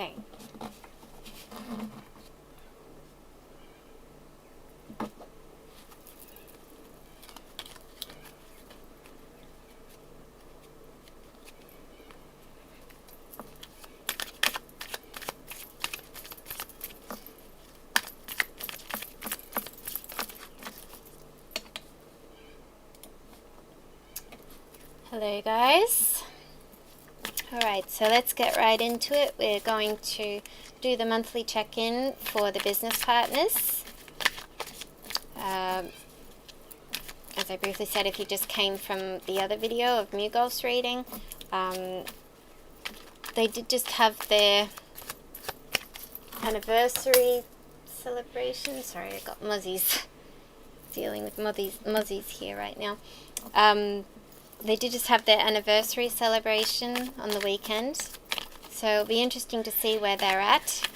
Okay. Hello guys. Alright, so let's get right into it. We're going to do the monthly check-in for the business partners. As I briefly said, if you just came from the other video of MewGulf's reading, they did just have their anniversary celebration. Sorry, I got muzzies. Dealing with muzzies here right now. They did just have their anniversary celebration on the weekend, so it'll be interesting to see where they're at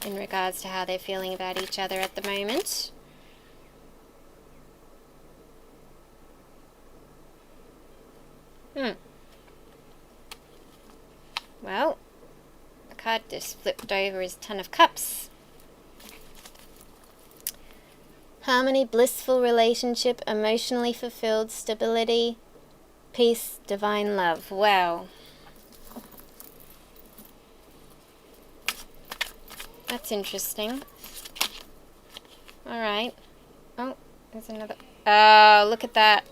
in regards to how they're feeling about each other at the moment. Well, the card just flipped over is Ten of Cups. Harmony, blissful relationship, emotionally fulfilled, stability, peace, divine love. Wow. That's interesting. Alright. Oh, there's another. Oh, look at that.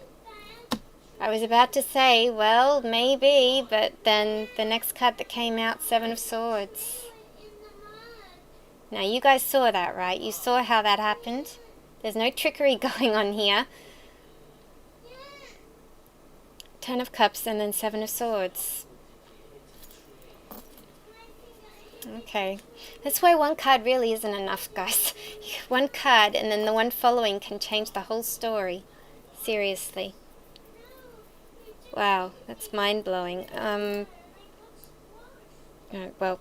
I was about to say, well, maybe, but then the next card that came out, Seven of Swords. Now, you guys saw that, right? You saw how that happened. There's no trickery going on here. Ten of Cups and then Seven of Swords. Okay. That's why one card really isn't enough, guys. One card and then the one following can change the whole story. Seriously. Wow, that's mind-blowing. Well,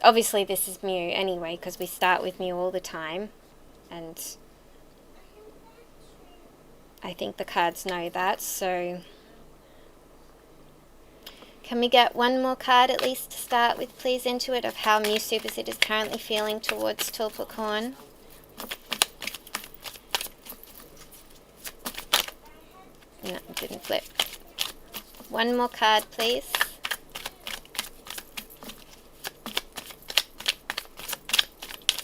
obviously this is Mew anyway, because we start with Mew all the time. And I think the cards know that, so can we get one more card at least to start with, please, into it, of how Mew Superset is currently feeling towards Tulpacorn? No, it didn't flip. One more card, please.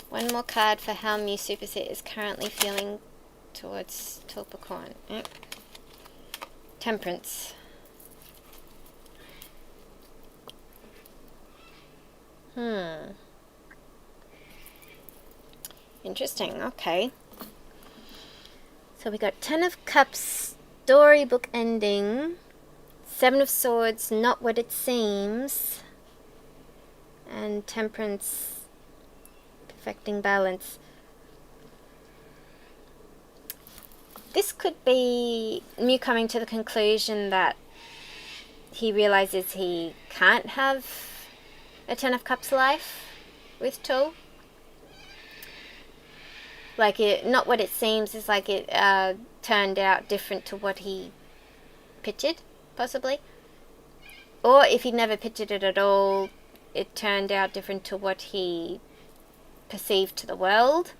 One more card for how Mew Superset is currently feeling towards Tulpacorn. Temperance. Interesting, okay. So we got Ten of Cups, storybook ending. Seven of Swords, not what it seems. And Temperance, perfecting balance. This could be Mew coming to the conclusion that he realizes he can't have a Ten of Cups life with Tul. Like, it, not what it seems, is like it turned out different to what he pictured, possibly. Or if he never pictured it at all, it turned out different to what he perceived to the world.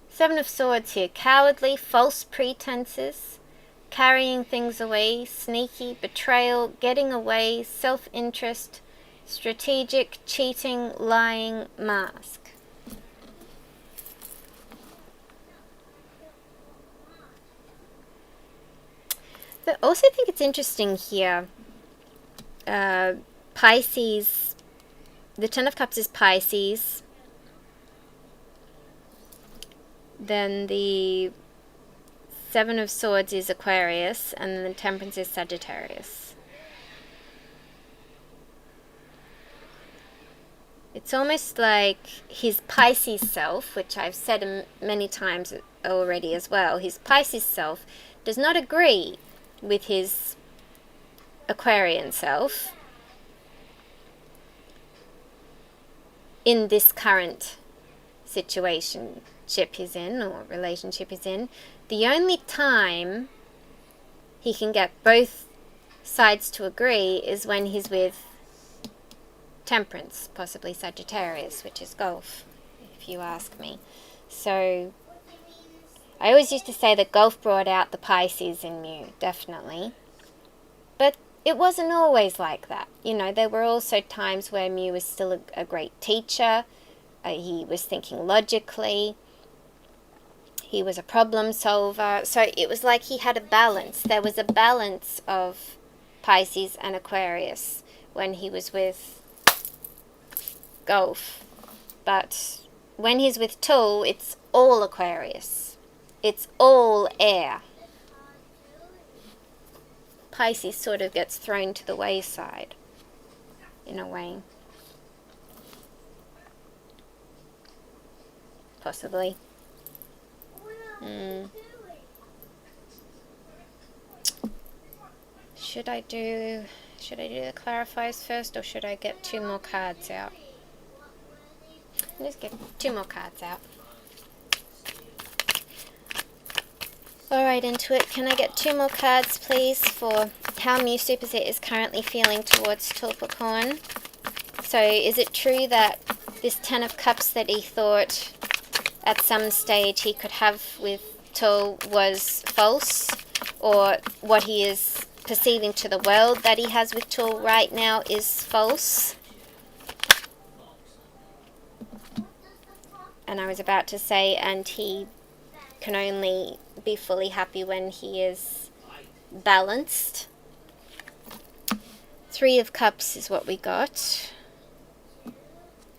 Seven of Swords here. Cowardly, false pretenses, carrying things away, sneaky, betrayal, getting away, self-interest, strategic, cheating, lying, mask. But I also think it's interesting here. Pisces, the Ten of Cups is Pisces. Then the Seven of Swords is Aquarius, and then the Temperance is Sagittarius. It's almost like his Pisces self, which I've said many times already as well, his Pisces self does not agree with his Aquarian self in this current situationship he's in, or relationship he's in. The only time he can get both sides to agree is when he's with Temperance, possibly Sagittarius, which is Golf, if you ask me. So I always used to say that Golf brought out the Pisces in Mew, definitely. But it wasn't always like that. You know, there were also times where Mew was still a great teacher. He was thinking logically. He was a problem solver. So it was like he had a balance. There was a balance of Pisces and Aquarius when he was with Golf. But when he's with Tool, it's all Aquarius. It's all air. Pisces sort of gets thrown to the wayside, in a way. Possibly. Should I do the clarifiers first, or should I get 2 more cards out? Let's get 2 more cards out. Alright, Intuit, can I get 2 more cards, please, for how Mew Superset is currently feeling towards Tulpacorn? So, is it true that this 10 of Cups that he thought at some stage he could have with Tul was false? Or what he is perceiving to the world that he has with Tul right now is false? And I was about to say, and he can only be fully happy when he is balanced. 3 of Cups is what we got.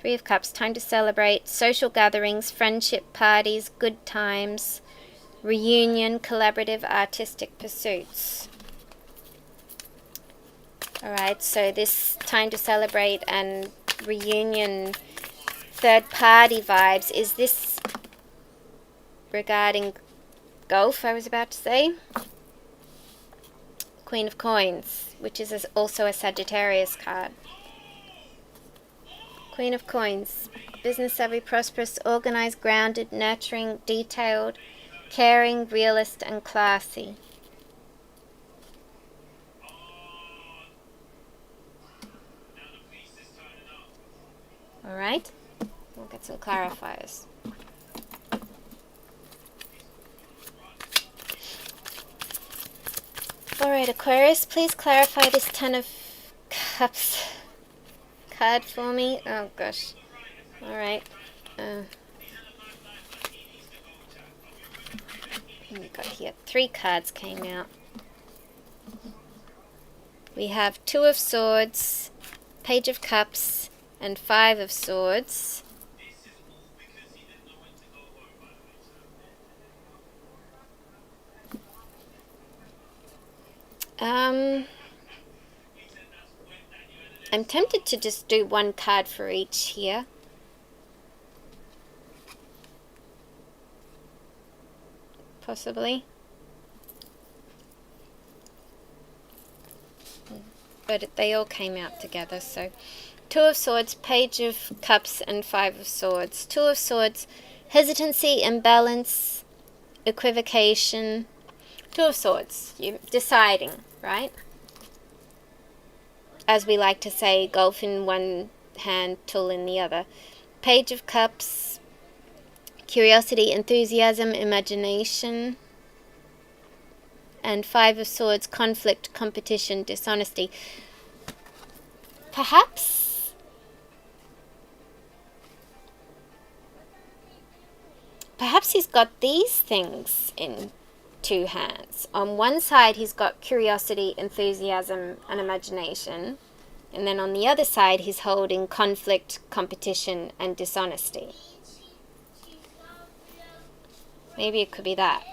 3 of Cups, time to celebrate, social gatherings, friendship parties, good times, reunion, collaborative artistic pursuits. Alright, so this time to celebrate and reunion, third party vibes, is this regarding Golf, I was about to say? Queen of Coins, which is also a Sagittarius card. Queen of Coins, business savvy, prosperous, organized, grounded, nurturing, detailed, caring, realist, and classy. Alright, we'll get some clarifiers. Alright, Aquarius, please clarify this 10 of Cups card for me. Oh gosh. Alright. We got here 3 cards came out. We have 2 of Swords, Page of Cups, and 5 of Swords. I'm tempted to just do 1 card for each here. Possibly. But they all came out together, so 2 of Swords, Page of Cups, and 5 of Swords. 2 of Swords, hesitancy, imbalance, equivocation. 2 of Swords, you're deciding, right? As we like to say, Golf in one hand, Tool in the other. Page of Cups, curiosity, enthusiasm, imagination. And 5 of Swords, conflict, competition, dishonesty. Perhaps he's got these things in 2 hands. On one side he's got curiosity, enthusiasm, and imagination, and then on the other side he's holding conflict, competition, and dishonesty. Maybe it could be that.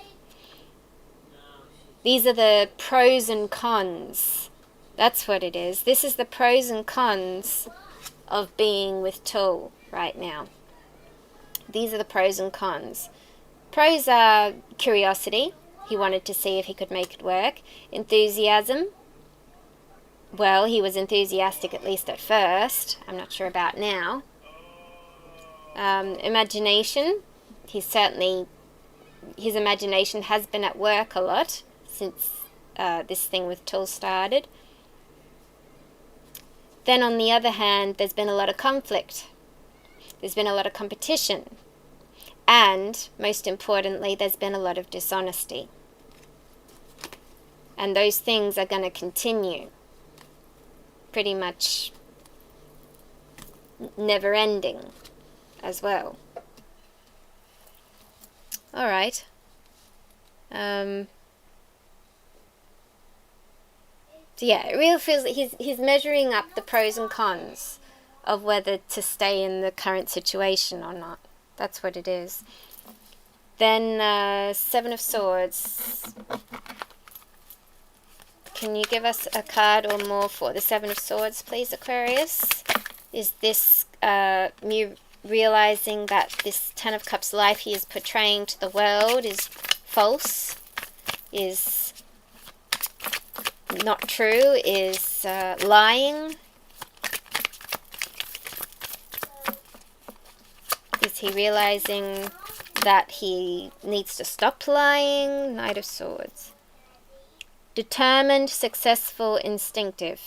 These are the pros and cons. That's what it is. This is the pros and cons of being with Tool right now. These are the pros and cons. Pros are curiosity. He wanted to see if he could make it work. Enthusiasm. Well, he was enthusiastic at least at first. I'm not sure about now. Imagination. His imagination has been at work a lot since this thing with Tool started. Then on the other hand, there's been a lot of conflict. There's been a lot of competition. And, most importantly, there's been a lot of dishonesty. And those things are going to continue. Pretty much never ending as well. Alright. So yeah, it really feels like he's measuring up the pros and cons of whether to stay in the current situation or not. That's what it is. Then, Seven of Swords. Can you give us a card or more for the Seven of Swords, please, Aquarius? Is this Mew realizing that this Ten of Cups life he is portraying to the world is false, is not true, is lying? Is he realizing that he needs to stop lying? Knight of Swords. Determined, successful, instinctive.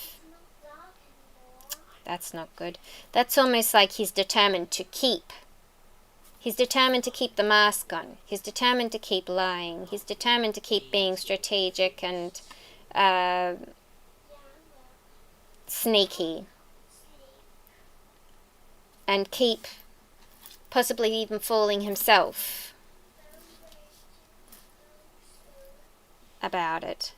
That's not good. That's almost like he's determined to keep. He's determined to keep the mask on. He's determined to keep lying. He's determined to keep being strategic and sneaky. And keep possibly even fooling himself about it.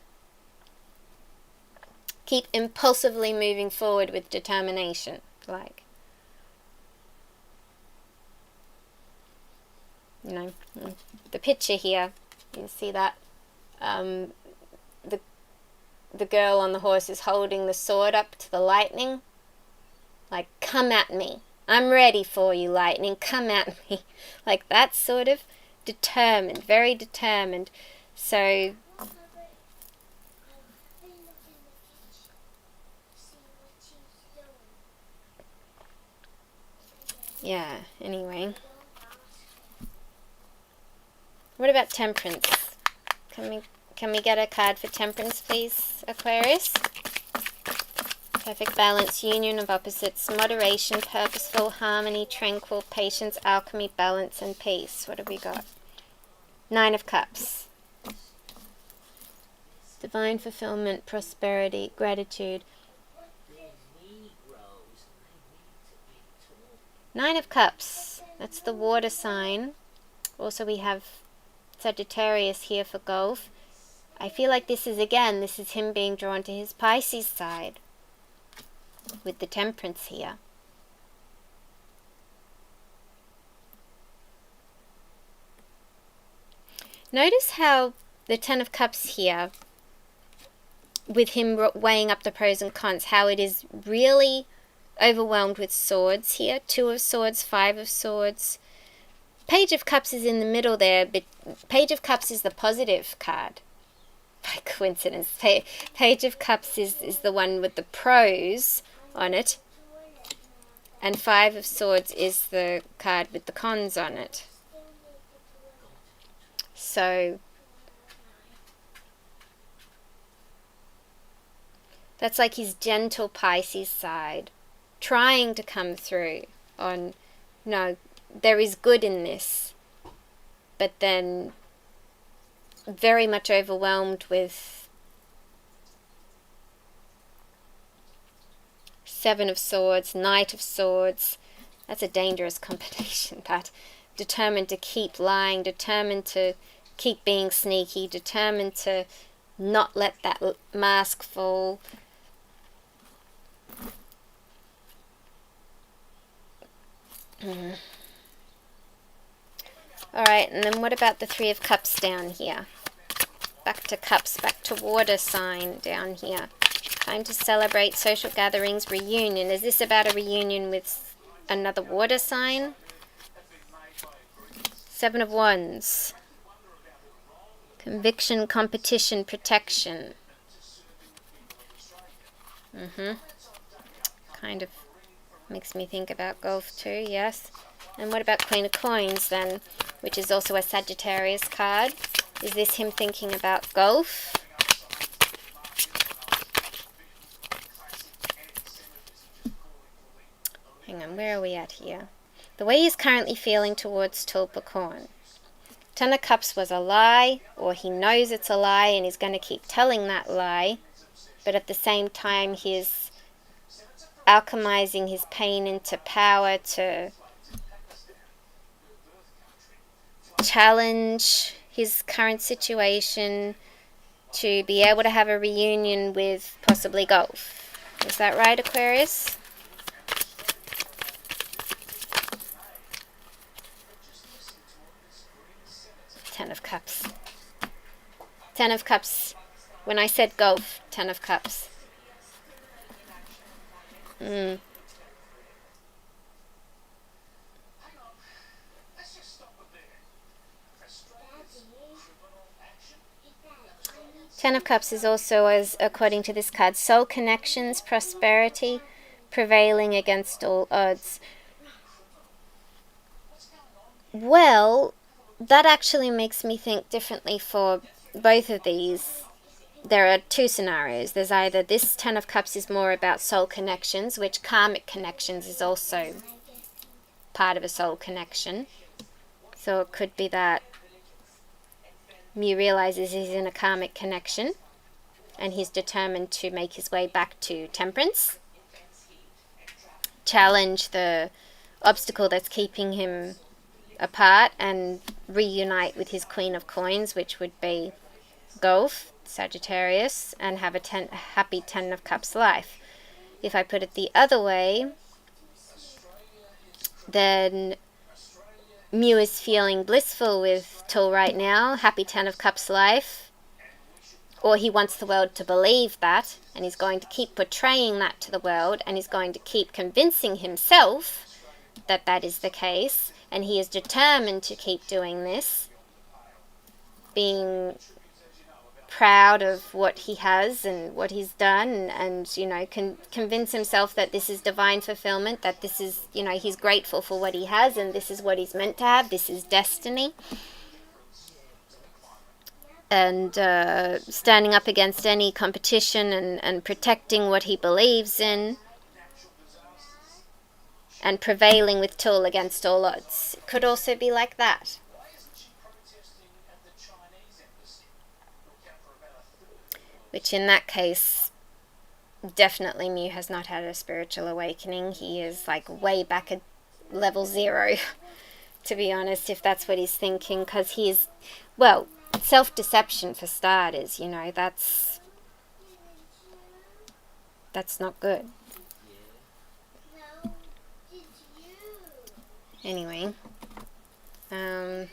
Keep impulsively moving forward with determination. Like, you know, the picture here, you see that the girl on the horse is holding the sword up to the lightning. Like, come at me. I'm ready for you, lightning. Come at me. Like, that's sort of determined, very determined. So, yeah, anyway. What about Temperance? Can we get a card for Temperance, please, Aquarius? Perfect balance, union of opposites, moderation, purposeful, harmony, tranquil, patience, alchemy, balance, and peace. What have we got? Nine of Cups. Divine fulfillment, prosperity, gratitude. Nine of Cups. That's the water sign. Also we have Sagittarius here for Gulf. I feel like this is him being drawn to his Pisces side. With the Temperance here. Notice how the Ten of Cups here, with him weighing up the pros and cons, how it is really overwhelmed with swords here. Two of Swords, Five of Swords. Page of Cups is in the middle there, but Page of Cups is the positive card. By coincidence. Page of Cups is the one with the pros on it, and Five of Swords is the card with the cons on it. So that's like his gentle Pisces side trying to come through on, no, there is good in this, but then very much overwhelmed with Seven of Swords, Knight of Swords. That's a dangerous combination, that. Determined to keep lying, determined to keep being sneaky, determined to not let that mask fall. Alright, and then what about the Three of Cups down here? Back to Cups, back to water sign down here. Time to celebrate, social gatherings, reunion. Is this about a reunion with another water sign? Seven of Wands. Conviction, competition, protection. Kind of makes me think about Gulf too, yes. And what about Queen of Coins then, which is also a Sagittarius card? Is this him thinking about Gulf? on, where are we at here? The way he's currently feeling towards Tulpacorn. Ten of Cups was a lie, or he knows it's a lie and he's going to keep telling that lie, but at the same time he's alchemizing his pain into power to challenge his current situation, to be able to have a reunion with possibly Gulf. Is that right, Aquarius? Ten of Cups. Ten of Cups. When I said Gulf, Ten of Cups. Ten of Cups is also, as according to this card, soul connections, prosperity, prevailing against all odds. Well, that actually makes me think differently for both of these. There are two scenarios. There's either this Ten of Cups is more about soul connections, which karmic connections is also part of a soul connection. So it could be that Mew realizes he's in a karmic connection and he's determined to make his way back to Temperance, challenge the obstacle that's keeping him apart, and reunite with his Queen of Coins, which would be Gulf, Sagittarius, and have a happy Ten of Cups life. If I put it the other way, then Mew is feeling blissful with Tul right now, happy Ten of Cups life, or he wants the world to believe that, and he's going to keep portraying that to the world, and he's going to keep convincing himself that that is the case, and he is determined to keep doing this, being proud of what he has and what he's done, and you know, can convince himself that this is divine fulfillment, that this is, you know, he's grateful for what he has and this is what he's meant to have, this is destiny, and standing up against any competition and protecting what he believes in and prevailing with Tul against all odds. It could also be like that. Which in that case, definitely Mew has not had a spiritual awakening. He is like way back at level 0, to be honest, if that's what he's thinking, because he's, well, self-deception for starters, you know, that's not good. Anyway, I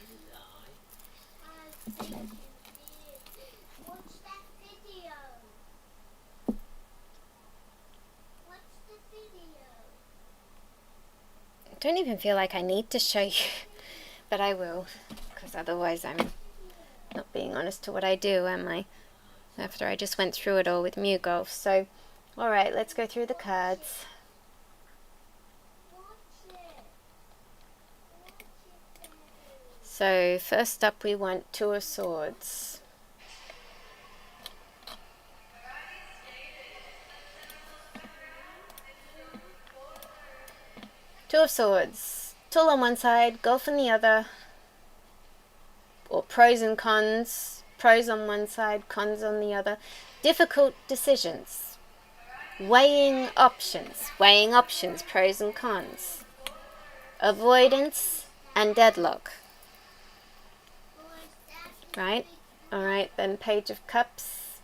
don't even feel like I need to show you, but I will, because otherwise I'm not being honest to what I do, am I? After I just went through it all with MewGulf. So, alright, let's go through the cards. So, first up we want Two of Swords. Two of Swords. Tul on one side, Gulf on the other. Or pros and cons. Pros on one side, cons on the other. Difficult decisions. Weighing options. Weighing options, pros and cons. Avoidance and deadlock. Right? Alright, then Page of Cups.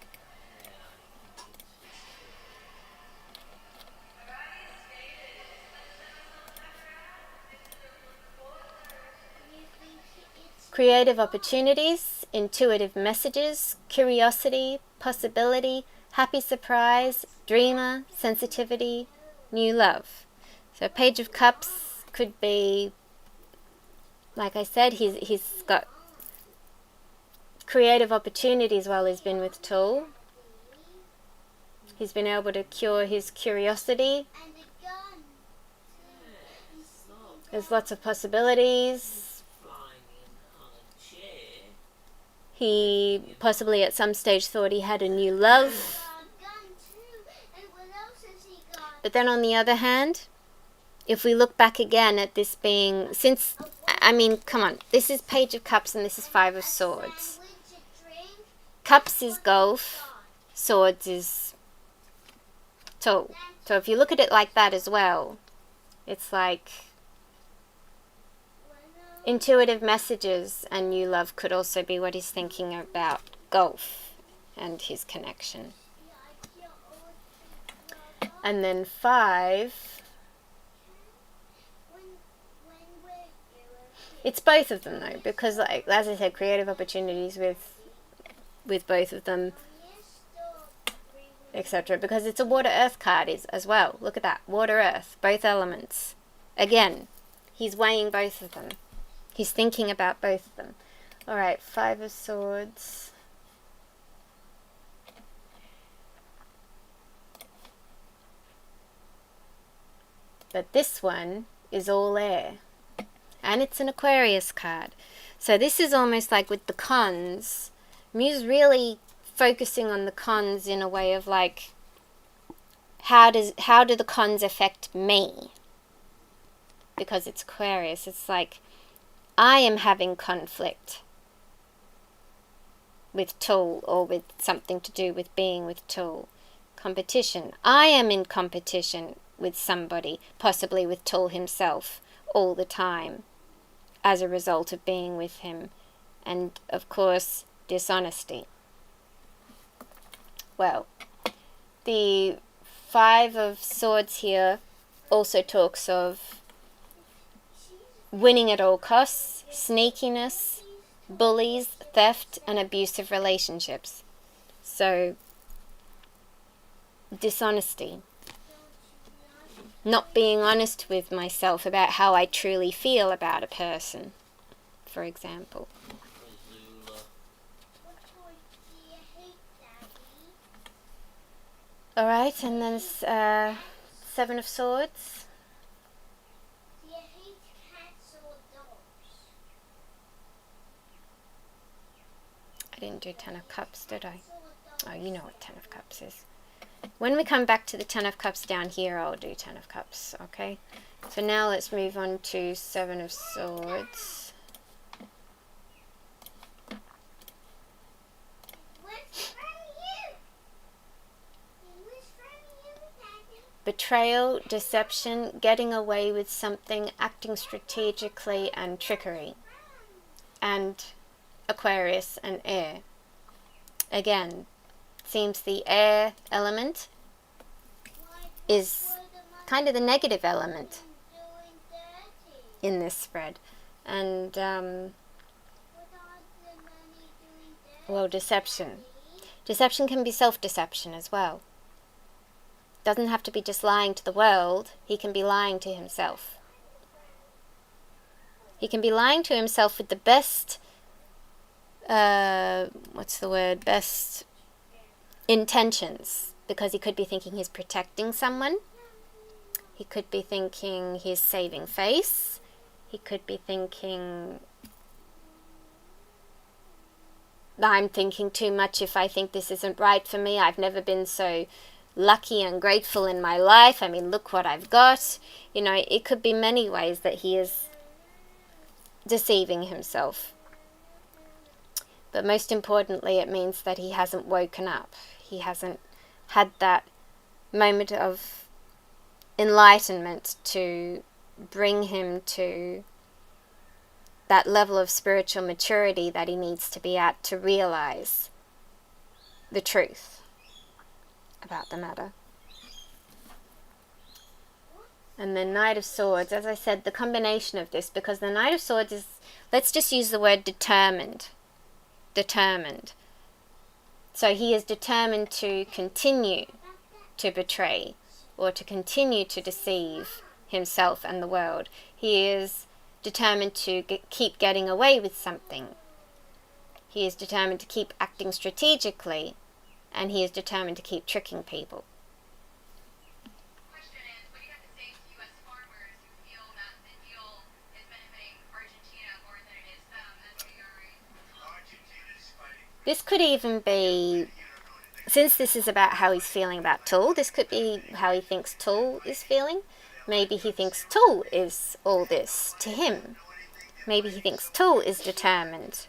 Creative opportunities, intuitive messages, curiosity, possibility, happy surprise, dreamer, sensitivity, new love. So Page of Cups could be, like I said, he's got creative opportunities while he's been with Tul. He's been able to cure his curiosity. There's lots of possibilities. He possibly at some stage thought he had a new love. But then on the other hand, if we look back again at this being, since, I mean, come on, this is Page of Cups and this is Five of Swords. Cups is golf, swords is tool. So if you look at it like that as well, it's like intuitive messages and new love could also be what he's thinking about golf and his connection. And then 5, it's both of them though, because like as I said, creative opportunities with both of them, etc. Because it's a water earth card as well. Look at that, water earth, both elements. Again, he's weighing both of them. He's thinking about both of them. All right, 5 of Swords. But this one is all air. And it's an Aquarius card. So this is almost like with the cons. Mew's really focusing on the cons in a way of like, how do the cons affect me? Because it's Aquarius. It's like, I am having conflict with Tool, or with something to do with being with Tool. Competition. I am in competition with somebody, possibly with Tool himself, all the time, as a result of being with him. And, of course, dishonesty. Well, the 5 of Swords here also talks of winning at all costs, sneakiness, bullies, theft, and abusive relationships. So, dishonesty. Not being honest with myself about how I truly feel about a person, for example. Alright, and then 7 of Swords. I didn't do 10 of Cups, did I? Oh, you know what 10 of Cups is. When we come back to the 10 of Cups down here, I'll do 10 of Cups, okay? So now let's move on to 7 of Swords. Betrayal, deception, getting away with something, acting strategically, and trickery. And Aquarius and air. Again, seems the air element is kind of the negative element in this spread. And, well, deception. Deception can be self-deception as well. Doesn't have to be just lying to the world. He can be lying to himself. He can be lying to himself with the best, best intentions, because he could be thinking he's protecting someone. He could be thinking he's saving face. He could be thinking, I'm thinking too much if I think this isn't right for me. I've never been so lucky and grateful in my life. I mean, look what I've got. You know, it could be many ways that he is deceiving himself. But most importantly, it means that he hasn't woken up. He hasn't had that moment of enlightenment to bring him to that level of spiritual maturity that he needs to be at to realize the truth about the matter. And the Knight of Swords, as I said, the combination of this, because the Knight of Swords is, let's just use the word determined. Determined. So he is determined to continue to betray or to continue to deceive himself and the world. He is determined to keep getting away with something. He is determined to keep acting strategically, and he is determined to keep tricking people. Question is, what do you have to say to U.S. farmers who feel that the deal is benefiting Argentina more than it is them as we are? This could even be, since this is about how he's feeling about Tool, this could be how he thinks Tool is feeling. Maybe he thinks Tool is all this to him. Maybe he thinks Tool is determined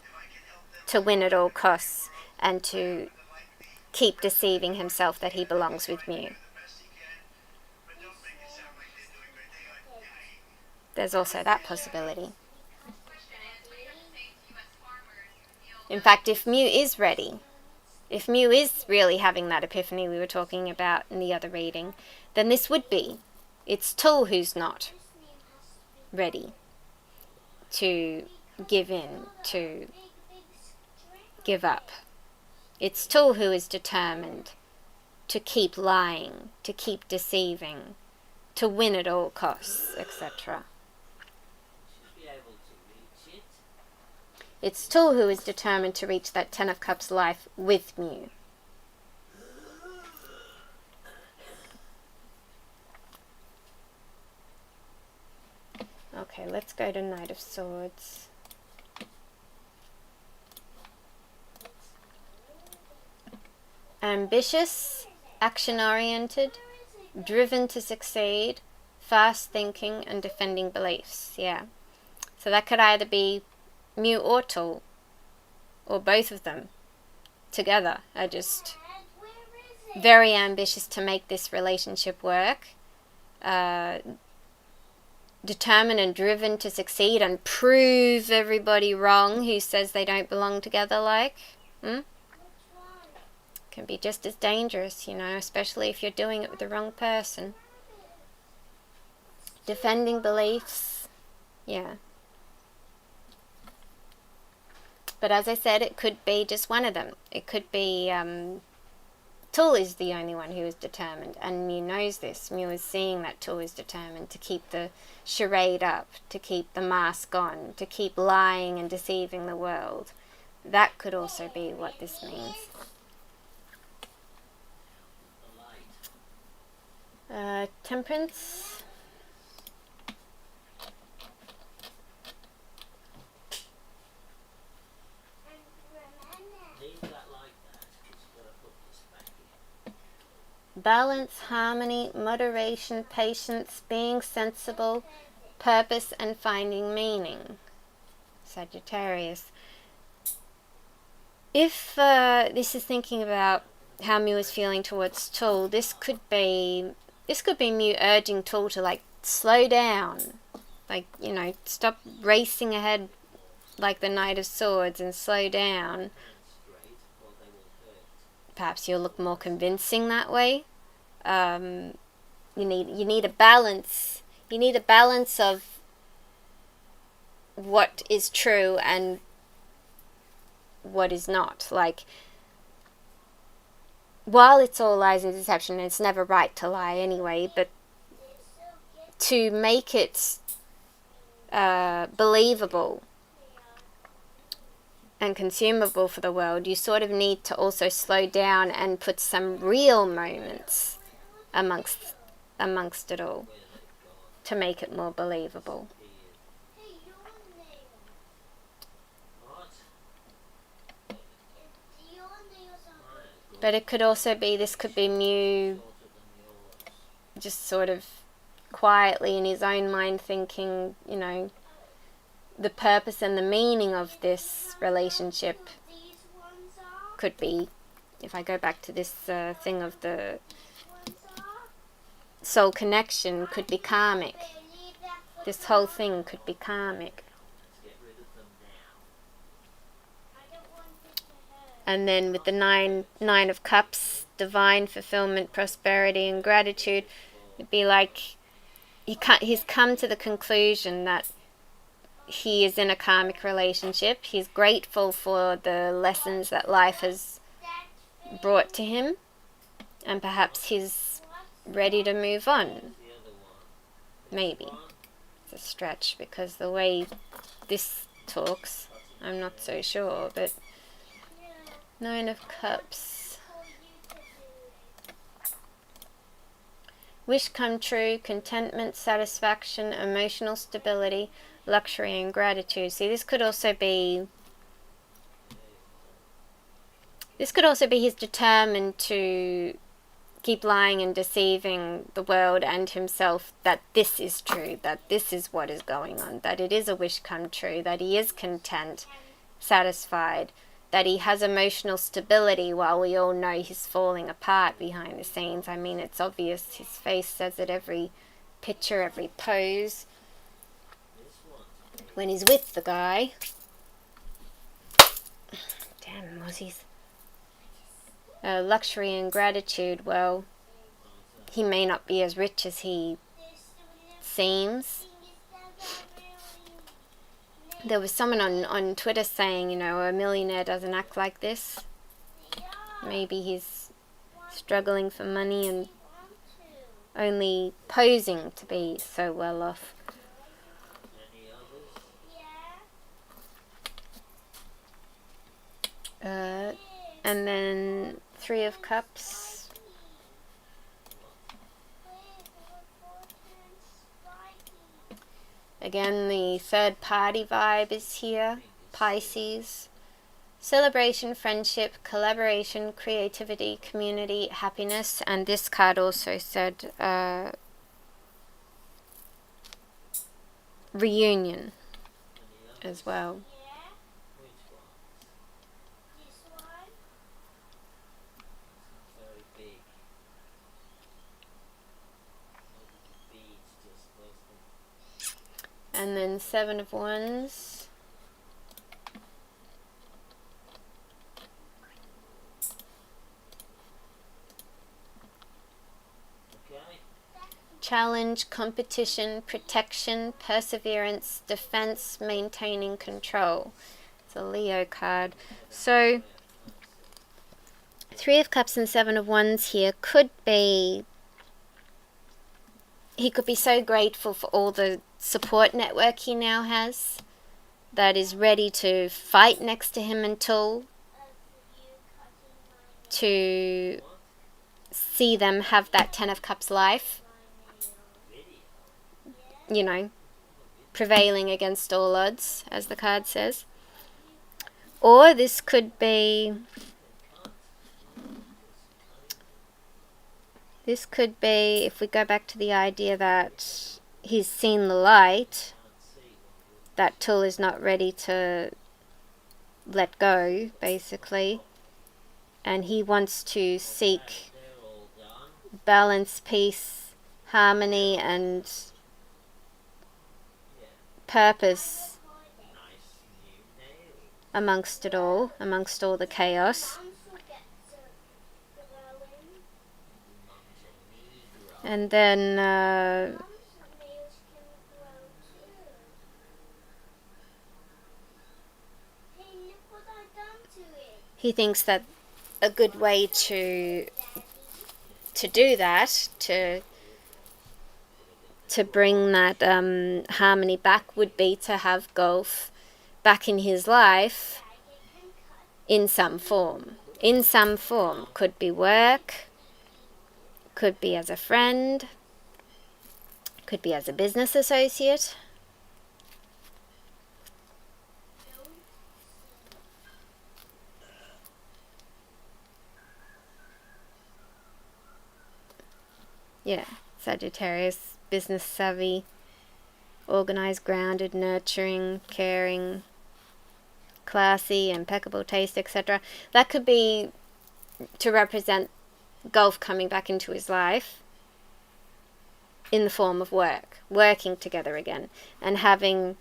to win at all costs and to keep deceiving himself that he belongs with Mew. There's also that possibility. In fact, if Mew is ready, if Mew is really having that epiphany we were talking about in the other reading, then this would be, it's Tool who's not ready to give in, to give up. It's Tool who is determined to keep lying, to keep deceiving, to win at all costs, etc. It's Tool who is determined to reach that Ten of Cups life with Mew. Okay, let's go to Knight of Swords. Ambitious, action-oriented, driven to succeed, fast thinking and defending beliefs. Yeah. So that could either be Mew or Tool, or both of them together are just very ambitious to make this relationship work. Determined and driven to succeed and prove everybody wrong who says they don't belong together, like. Can be just as dangerous, especially if you're doing it with the wrong person. Defending beliefs, yeah. But as I said, it could be just one of them. It could be Tool is the only one who is determined, and Mew knows this. Mew is seeing that Tool is determined to keep the charade up, to keep the mask on, to keep lying and deceiving the world. That could also be what this means. Temperance. Balance, harmony, moderation, patience, being sensible, purpose and finding meaning. Sagittarius. If this is thinking about how Mew is feeling towards Tool, this could be Mew urging Tool to slow down, stop racing ahead like the Knight of Swords and slow down. Perhaps you'll look more convincing that way. You need a balance. You need a balance of what is true and what is not. While it's all lies and deception, and it's never right to lie anyway, but to make it believable and consumable for the world, you sort of need to also slow down and put some real moments amongst it all to make it more believable. But it could also be, this could be Mew just sort of quietly in his own mind thinking, the purpose and the meaning of this relationship could be, if I go back to this thing of the soul connection, could be karmic. This whole thing could be karmic. And then with the nine of Cups, divine fulfillment, prosperity and gratitude, it'd be like he's come to the conclusion that he is in a karmic relationship. He's grateful for the lessons that life has brought to him, and perhaps he's ready to move on. Maybe. It's a stretch because the way this talks, I'm not so sure, but Nine of Cups. Wish come true, contentment, satisfaction, emotional stability, luxury and gratitude. See, this could also be he's determined to keep lying and deceiving the world and himself that this is true, that this is what is going on, that it is a wish come true, that he is content, satisfied, that he has emotional stability while we all know he's falling apart behind the scenes. I mean, it's obvious. His face says it, every picture, every pose. When he's with the guy. Damn, Mozzies. Luxury and gratitude, well, he may not be as rich as he seems. There was someone on Twitter saying, you know, a millionaire doesn't act like this. Maybe he's struggling for money and only posing to be so well off. And then Three of Cups. Again, the third party vibe is here. Pisces. Celebration, friendship, collaboration, creativity, community, happiness. And this card also said reunion as well. And then Seven of Wands. Challenge, competition, protection, perseverance, defense, maintaining control. It's a Leo card. So, Three of Cups and Seven of Wands here could be... He could be so grateful for all the support network he now has that is ready to fight next to him until to see them have that Ten of Cups life, you know, prevailing against all odds, as the card says. Or this could be... if we go back to the idea that he's seen the light, that Tool is not ready to let go, basically, and he wants to seek balance, peace, harmony, and purpose amongst it all, amongst all the chaos. And then he thinks that a good way to do that, to bring that harmony back, would be to have Gulf back in his life in some form. In some form. Could be work, could be as a friend, could be as a business associate. Yeah, Sagittarius, business savvy, organized, grounded, nurturing, caring, classy, impeccable taste, etc. That could be to represent Gulf coming back into his life in the form of work, working together again, and having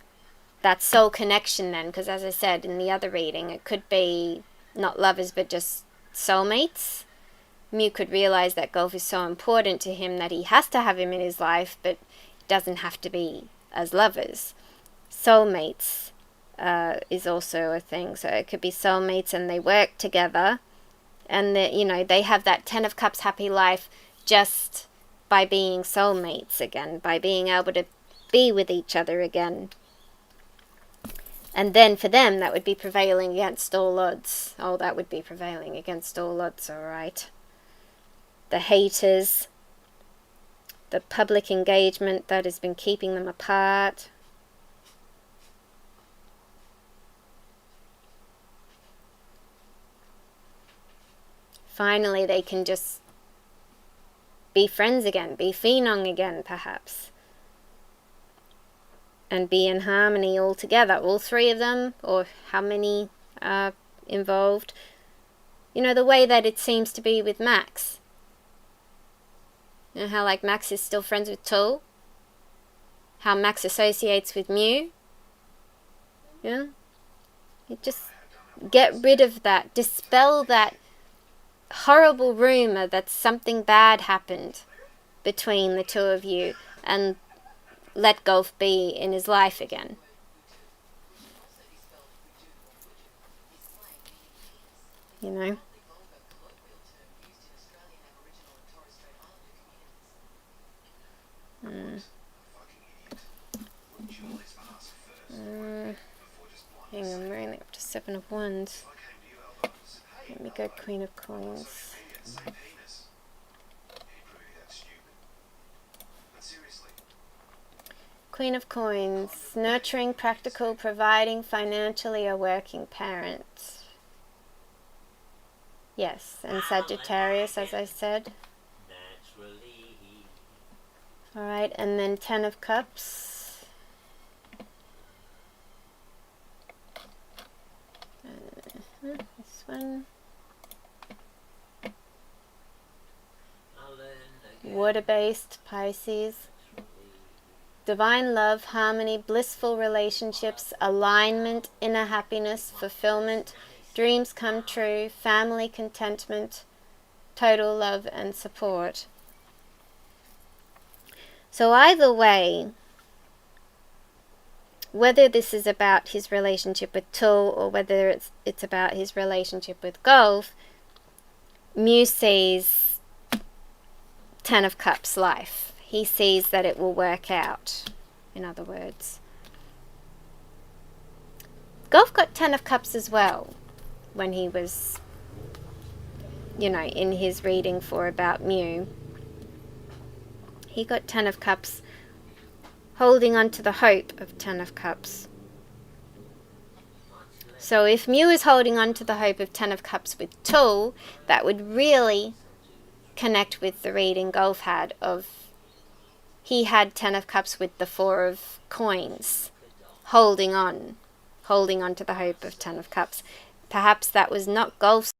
that soul connection then, because as I said in the other reading, it could be not lovers but just soulmates. Mew could realize that Gulf is so important to him that he has to have him in his life, but it doesn't have to be as lovers. Soulmates is also a thing, so it could be soulmates and they work together, and that, you know, they have that Ten of Cups happy life just by being soulmates again, by being able to be with each other again. And then for them, that would be prevailing against all odds. Oh, that would be prevailing against all odds, alright. The haters, the public engagement that has been keeping them apart. Finally, they can just be friends again, be phenong again, perhaps. And be in harmony all together, all three of them, or how many are involved. You know, the way that it seems to be with Max. You know how, like, Max is still friends with Tull? How Max associates with Mew? Yeah? You just get rid of that. Dispel that horrible rumor that something bad happened between the two of you, and let Gulf be in his life again. You know? Hang on, we're only up to 7 of Wands. Let me go Queen of Coins. Queen of Coins, nurturing, practical, providing, financially a working parent. Yes, and Sagittarius, as I said. Alright, and then 10 of Cups. This one. Water-based, Pisces. Divine love, harmony, blissful relationships, alignment, inner happiness, fulfillment, dreams come true, family contentment, total love and support. So either way, whether this is about his relationship with Tull or whether it's about his relationship with Gulf, Mew sees 10 of Cups life. He sees that it will work out, in other words. Gulf got 10 of Cups as well when he was, you know, in his reading for About Mew. He got 10 of Cups, holding on to the hope of 10 of Cups. So if Mew is holding on to the hope of 10 of Cups with Tull, that would really connect with the reading Gulf had of, he had 10 of Cups with the 4 of Coins, holding on to the hope of 10 of Cups. Perhaps that was not Gulf's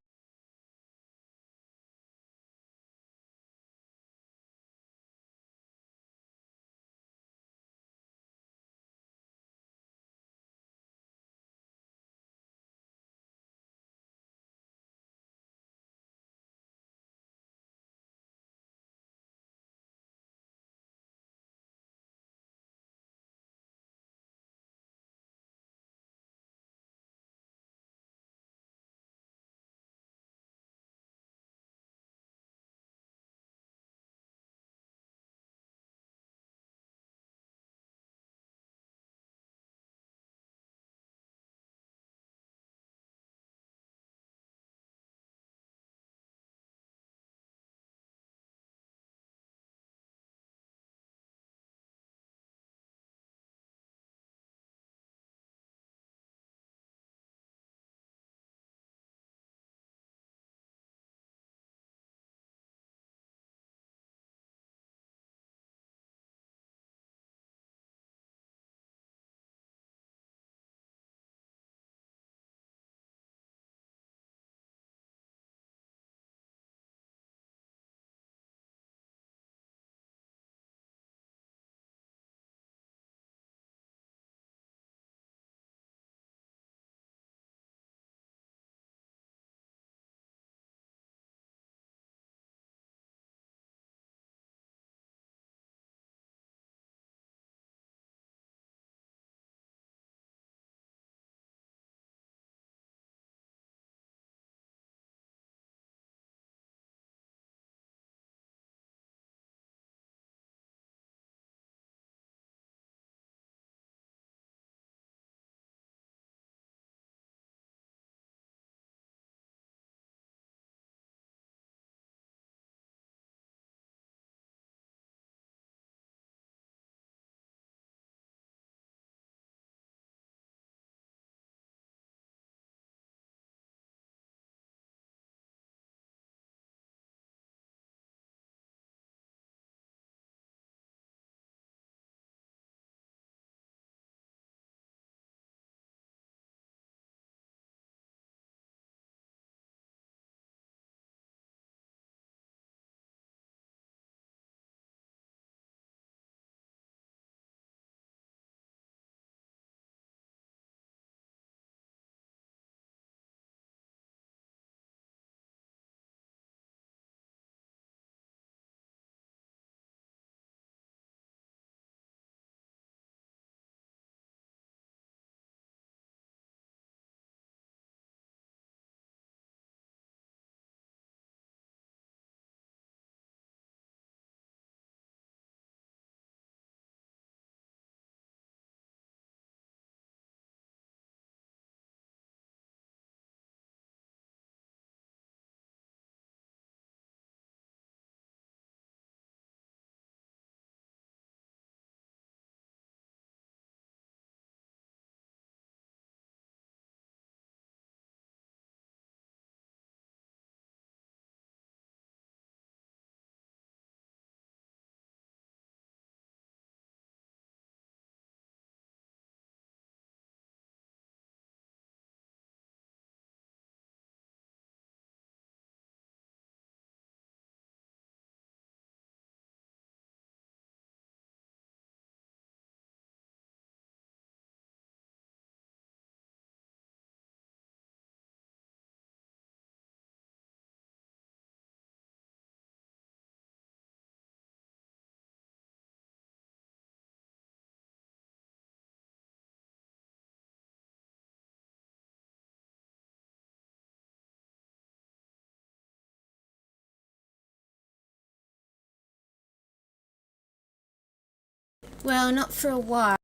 Well, not for a while.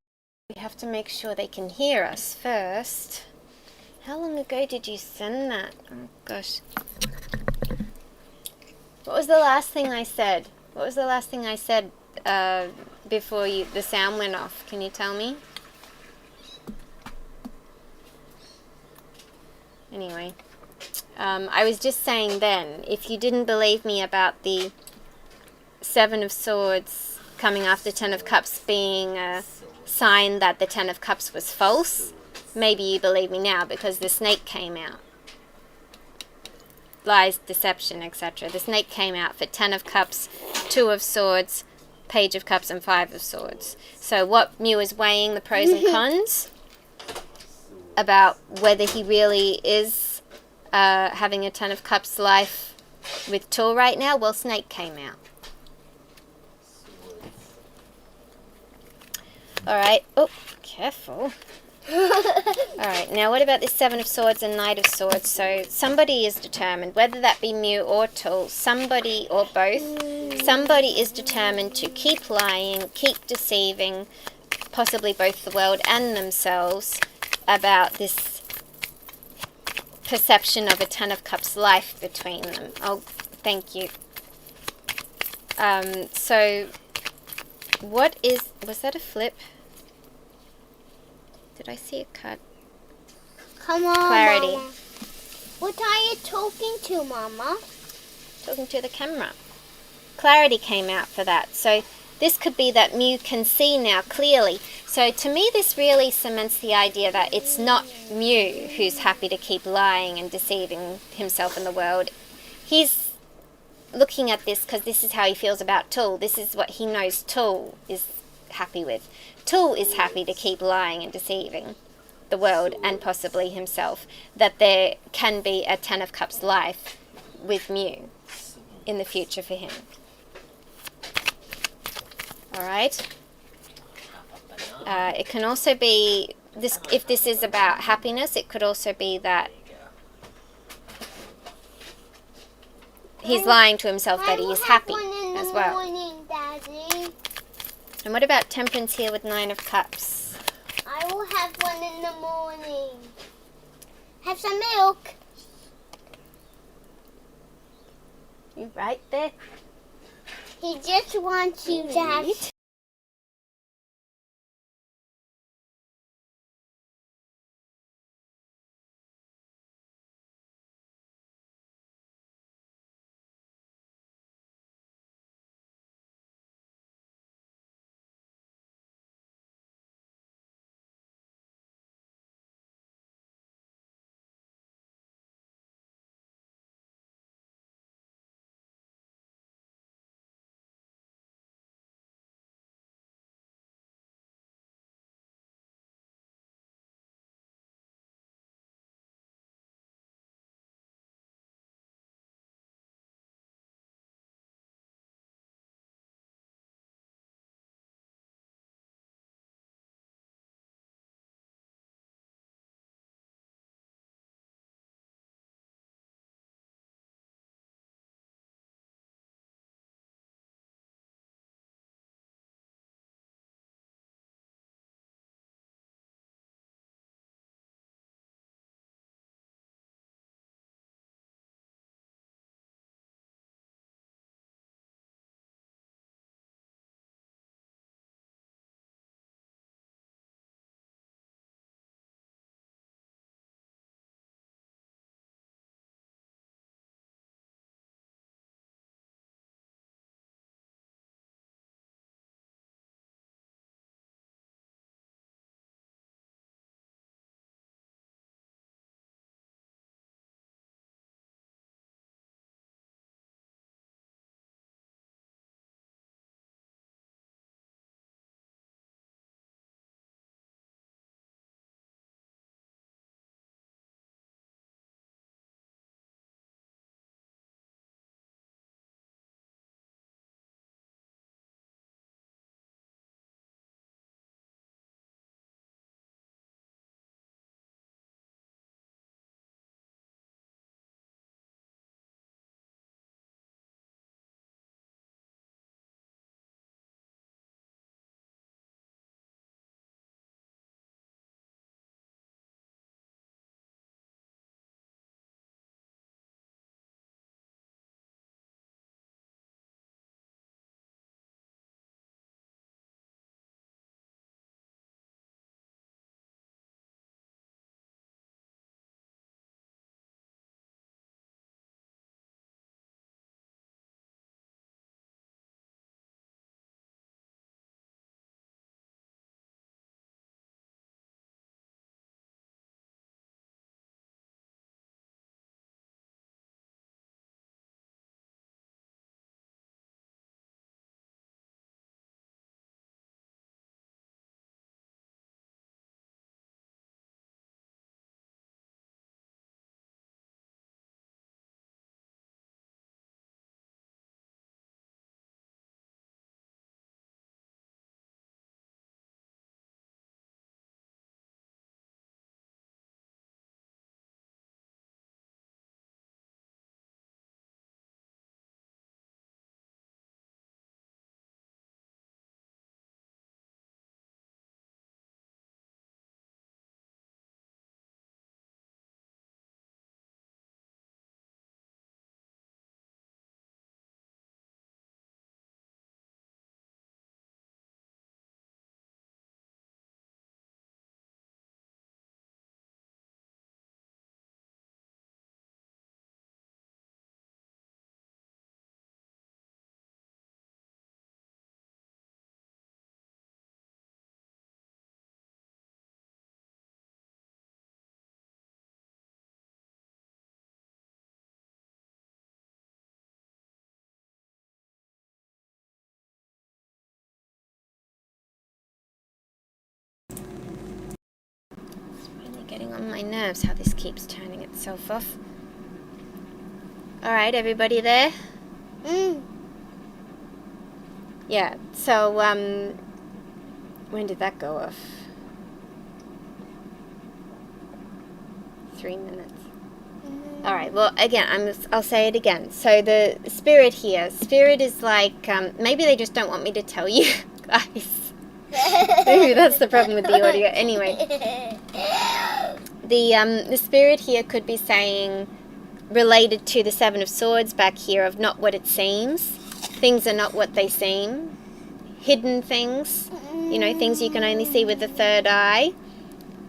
We have to make sure they can hear us first. How long ago did you send that? Oh, gosh. What was the last thing I said? What was the last thing I said before the sound went off? Can you tell me? Anyway, I was just saying then, if you didn't believe me about the Seven of Swords coming after Ten of Cups being a sign that the Ten of Cups was false, maybe you believe me now because the snake came out. Lies, deception, etc. The snake came out for Ten of Cups, Two of Swords, Page of Cups, and Five of Swords. So what Mew is weighing the pros and cons about whether he really is having a Ten of Cups life with Tool right now. Well, snake came out. Alright. Oh, careful. Alright, now what about this Seven of Swords and Knight of Swords? So somebody is determined, whether that be Mew or Tool, somebody or both, somebody is determined to keep lying, keep deceiving, possibly both the world and themselves, about this perception of a Ten of Cups life between them. Oh, thank you. So, what is... Was that a flip? Did I see a card? Come on, Clarity. Mama. What are you talking to, Mama? Talking to the camera. Clarity came out for that. So this could be that Mew can see now clearly. So to me this really cements the idea that it's not Mew who's happy to keep lying and deceiving himself in the world. He's looking at this because this is how he feels about Tool. This is what he knows Tool is happy with. Tool is happy to keep lying and deceiving the world and possibly himself, that there can be a Ten of Cups life with Mew in the future for him. Alright? It can also be, this. If this is about happiness, it could also be that he's lying to himself that he is happy as well. Morning, Daddy. And what about Temperance here with Nine of Cups? I will have one in the morning. Have some milk. You right there? He just wants you to have getting on my nerves how this keeps turning itself off. Alright, everybody there? Yeah, so, when did that go off? 3 minutes. Alright, well, again, I'll say it again. So the spirit here, spirit is like, maybe they just don't want me to tell you, guys. Maybe that's the problem with the audio. Anyway, the spirit here could be saying, related to the Seven of Swords back here, of not what it seems. Things are not what they seem. Hidden things, you know, things you can only see with the third eye.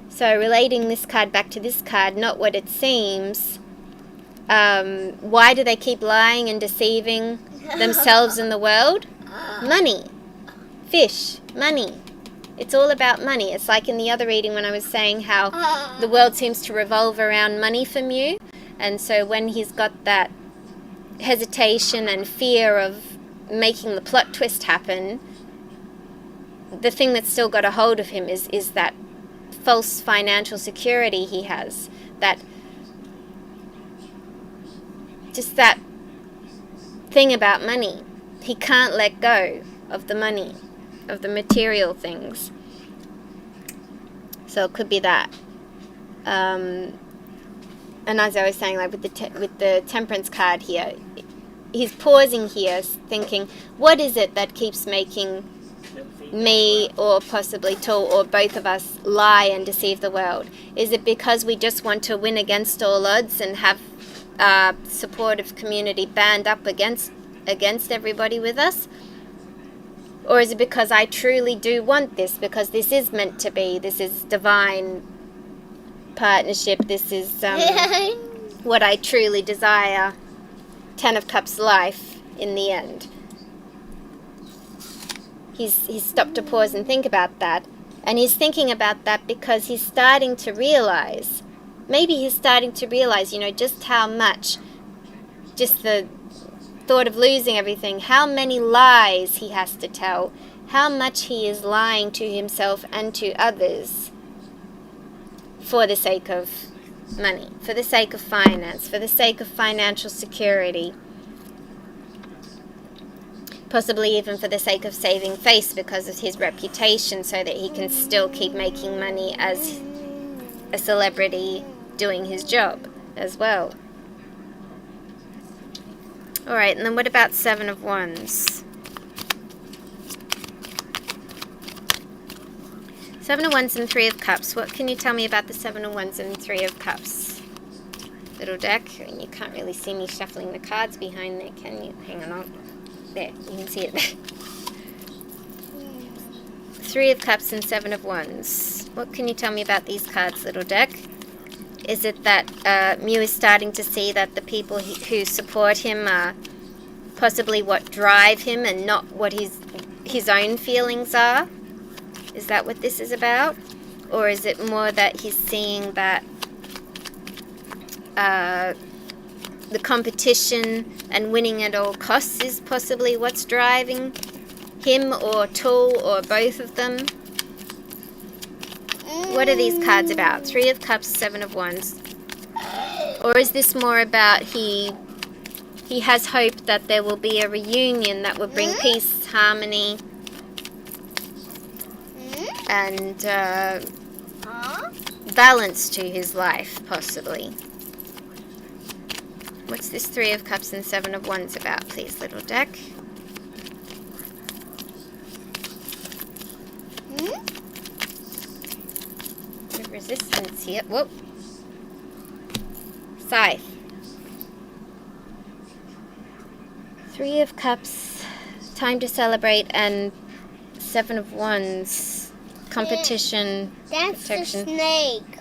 So relating this card back to this card, not what it seems. Why do they keep lying and deceiving themselves and the world? Money. Fish. Money. It's all about money. It's like in the other reading when I was saying how the world seems to revolve around money for Mew. And so when he's got that hesitation and fear of making the plot twist happen, the thing that's still got a hold of him is that false financial security he has. Just that thing about money. He can't let go of the money, of the material things. So it could be that. And as I was saying, like with the Temperance card here, he's pausing here, thinking, what is it that keeps making me, or possibly Tool, or both of us, lie and deceive the world? Is it because we just want to win against all odds and have supportive community band up against everybody with us? Or is it because I truly do want this, because this is meant to be, this is divine partnership, this is what I truly desire, 10 of Cups life in the end? He's stopped to pause and think about that, and he's thinking about that because he's starting to realize, you know, just how much, just the thought of losing everything, how many lies he has to tell, how much he is lying to himself and to others for the sake of money, for the sake of finance, for the sake of financial security, possibly even for the sake of saving face because of his reputation, so that he can still keep making money as a celebrity doing his job as well. Alright, and then what about Seven of Wands? Seven of Wands and Three of Cups. What can you tell me about the Seven of Wands and Three of Cups? Little deck, and you can't really see me shuffling the cards behind there, can you? Hang on. There, you can see it there. Three of Cups and Seven of Wands. What can you tell me about these cards, little deck? Is it that Mew is starting to see that the people who support him are possibly what drive him and not what his own feelings are? Is that what this is about? Or is it more that he's seeing that the competition and winning at all costs is possibly what's driving him, or Tool, or both of them? What are these cards about? Three of Cups, Seven of Wands. Or is this more about he has hope that there will be a reunion that will bring peace, harmony, and balance to his life, possibly? What's this Three of Cups and Seven of Wands about, please, little deck? The resistance here. Whoop. Scythe. Three of Cups, time to celebrate, and Seven of Wands, competition, That's protection. the snake.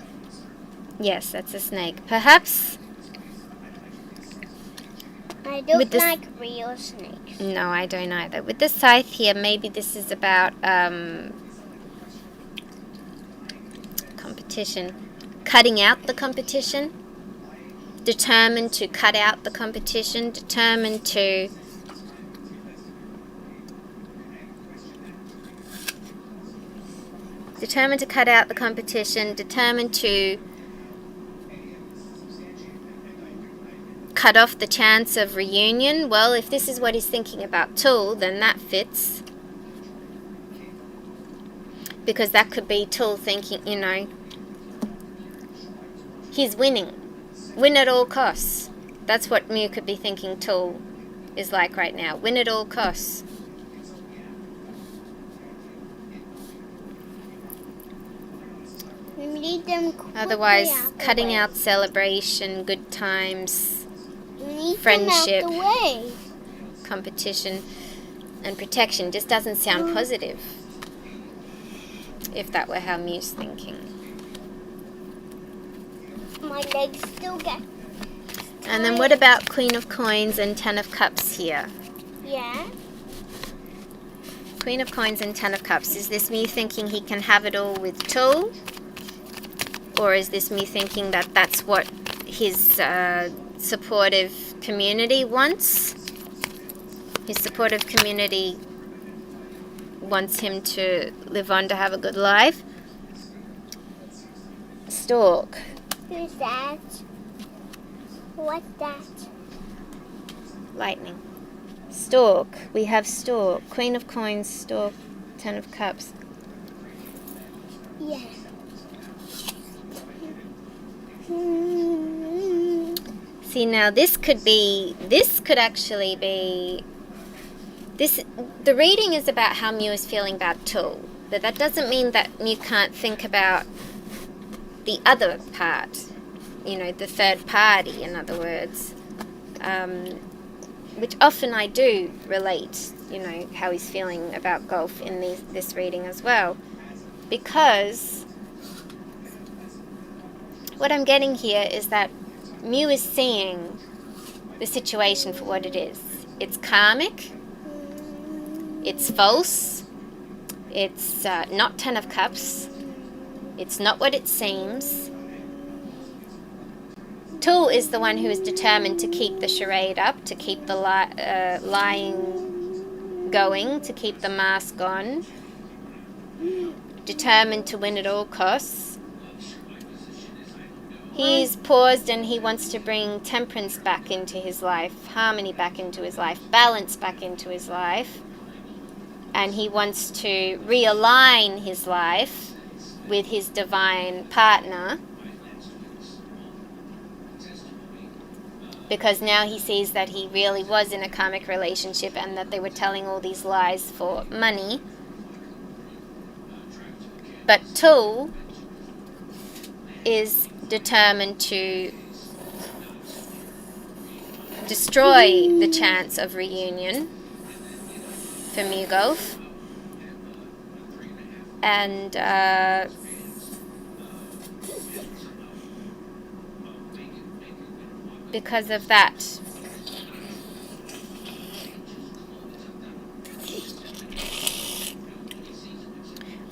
Yes, that's a snake. Perhaps. I don't With this- like real snakes. No, I don't either. With the scythe here, maybe this is about competition. Cutting out the competition. Determined to cut out the competition. Determined to cut out the competition. Determined to cut off the chance of reunion. Well, if this is what he's thinking about Tool, then that fits. Because that could be Tool thinking, he's winning. Win at all costs. That's what Mew could be thinking Tool is like right now. Win at all costs. We need them quickly Otherwise, out the cutting way. out celebration, good times, We need friendship. them out the way. competition, and protection just doesn't sound positive. If that were how Mew's thinking. My legs still get. And then what about Queen of Coins and Ten of Cups here? Yeah. Queen of Coins and Ten of Cups. Is this Mew thinking he can have it all with Tool? Or is this Mew thinking that that's what his supportive community wants? His supportive community wants him to live on to have a good life. Stork. Who's that? What's that? Lightning. Stork. We have Stork. Queen of Coins, Stork, Ten of Cups. Yeah. See, now this could actually be, the reading is about how Mew is feeling about Tool, but that doesn't mean that Mew can't think about the other part, the third party, in other words, which often I do relate, how he's feeling about golf in this reading as well, because what I'm getting here is that Mew is seeing the situation for what it is. It's karmic, it's false, it's not Ten of Cups, it's not what it seems. Tool is the one who is determined to keep the charade up, to keep the lying going, to keep the mask on, determined to win at all costs. He's paused and he wants to bring temperance back into his life, harmony back into his life, balance back into his life. And he wants to realign his life with his divine partner, because now he sees that he really was in a karmic relationship and that they were telling all these lies for money. But Tool is determined to destroy the chance of reunion for MewGulf, and because of that,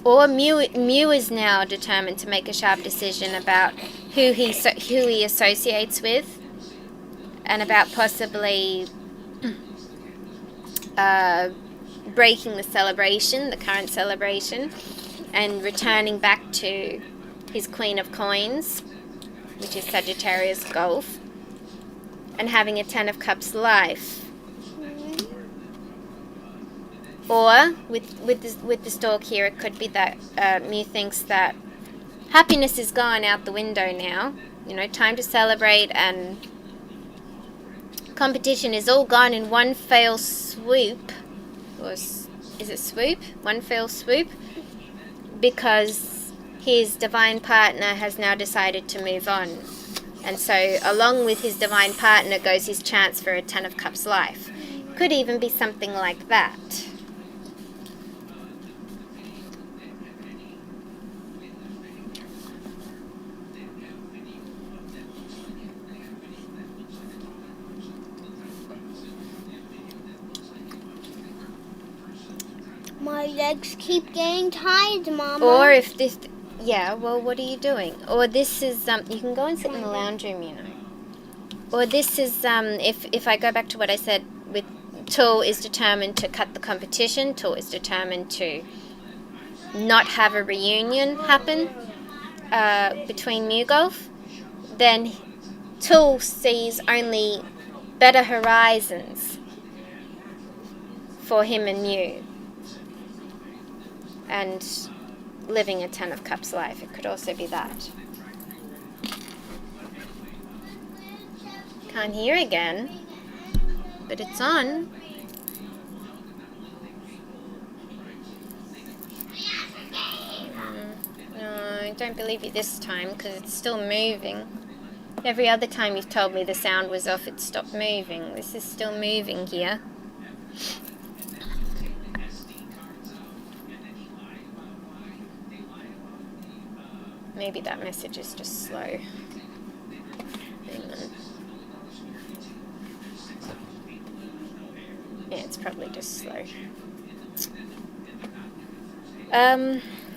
or Mew is now determined to make a sharp decision about who he associates with, and about possibly breaking the celebration, the current celebration, and returning back to his Queen of Coins, which is Sagittarius Golf, and having a Ten of Cups life. Or with the Stork here, it could be that Mew thinks that happiness is gone out the window now. Time to celebrate, and competition is all gone in one fell swoop. Or is it swoop? One fell swoop. Because his divine partner has now decided to move on. And so along with his divine partner goes his chance for a Ten of Cups life. Could even be something like that. My legs keep getting tired, Mama. Or if this, what are you doing? Or this is, you can go and sit in the lounge room, Or this is, if I go back to what I said, with Tool is determined to cut the competition, Tool is determined to not have a reunion happen between MewGulf, then Tool sees only better horizons for him and you, and living a Ten of Cups life. It could also be that. Can't hear again, but it's on. No, I don't believe you this time, because it's still moving. Every other time you've told me the sound was off, it stopped moving. This is still moving here. Maybe that message is just slow. Hang on. Yeah, it's probably just slow.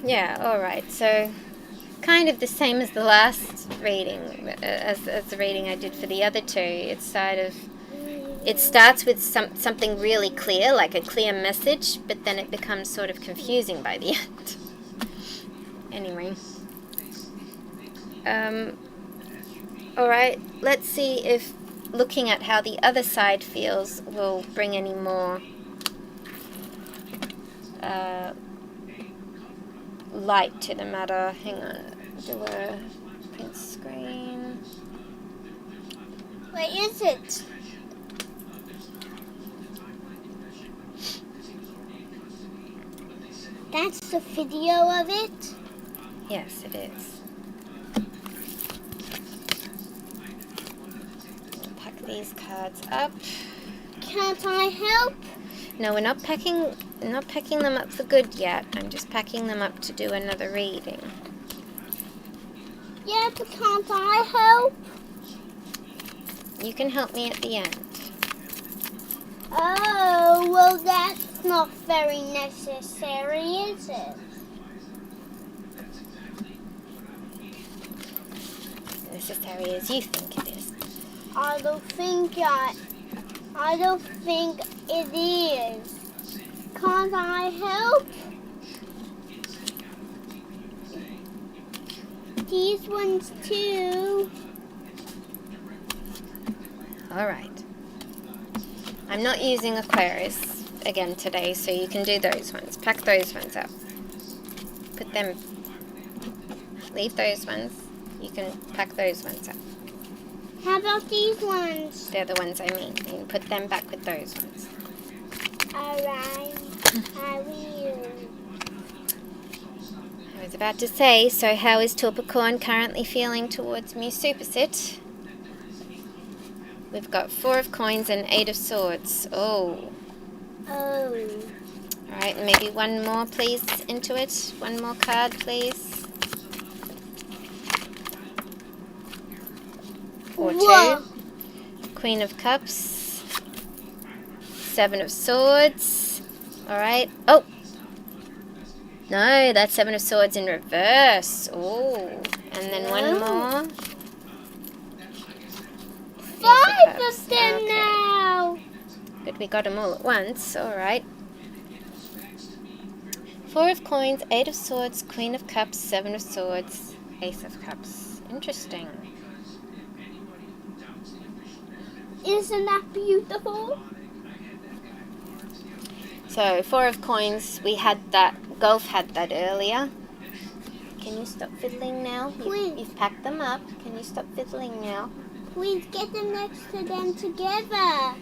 Yeah, alright, so kind of the same as the last reading, as the reading I did for the other two. It's sort of, it starts with something really clear, like a clear message, but then it becomes sort of confusing by the end. Anyway. Alright, let's see if looking at how the other side feels will bring any more light to the matter. Hang on, do a print screen. Where is it? That's the video of it? Yes, it is. I'll pack these cards up. Can't I help? No, we're not packing them up for good yet. I'm just packing them up to do another reading. Yeah, but can't I help? You can help me at the end. Oh, well that's not very necessary, is it? Necessary as you think it is. I don't think it is. Can't I help? These ones too. Alright. I'm not using Aquarius again today, so you can do those ones. Pack those ones up. Put them... Leave those ones. You can pack those ones up. How about these ones? They're the ones I mean. You can put them back with those ones. Alright, I will. I was about to say, so how is Torpicorn currently feeling towards Mew Supersit? We've got 4 of Coins and 8 of Swords. Oh. Oh. Alright, maybe one more, please, into it. One more card, please. Or 2. Whoa. Queen of Cups. 7 of Swords. Alright. Oh! No, that's 7 of Swords in reverse. Oh. And then one more. 5 Cups. of them Okay. now. Good, we got them all at once. Alright. 4 of Coins, 8 of Swords, Queen of Cups, 7 of Swords, Ace of Cups. Interesting. Isn't that beautiful? So, 4 of Coins, we had that, Golf had that earlier. Can you stop fiddling now? Please. You've packed them up. Can you stop fiddling now? Please get them next to them together.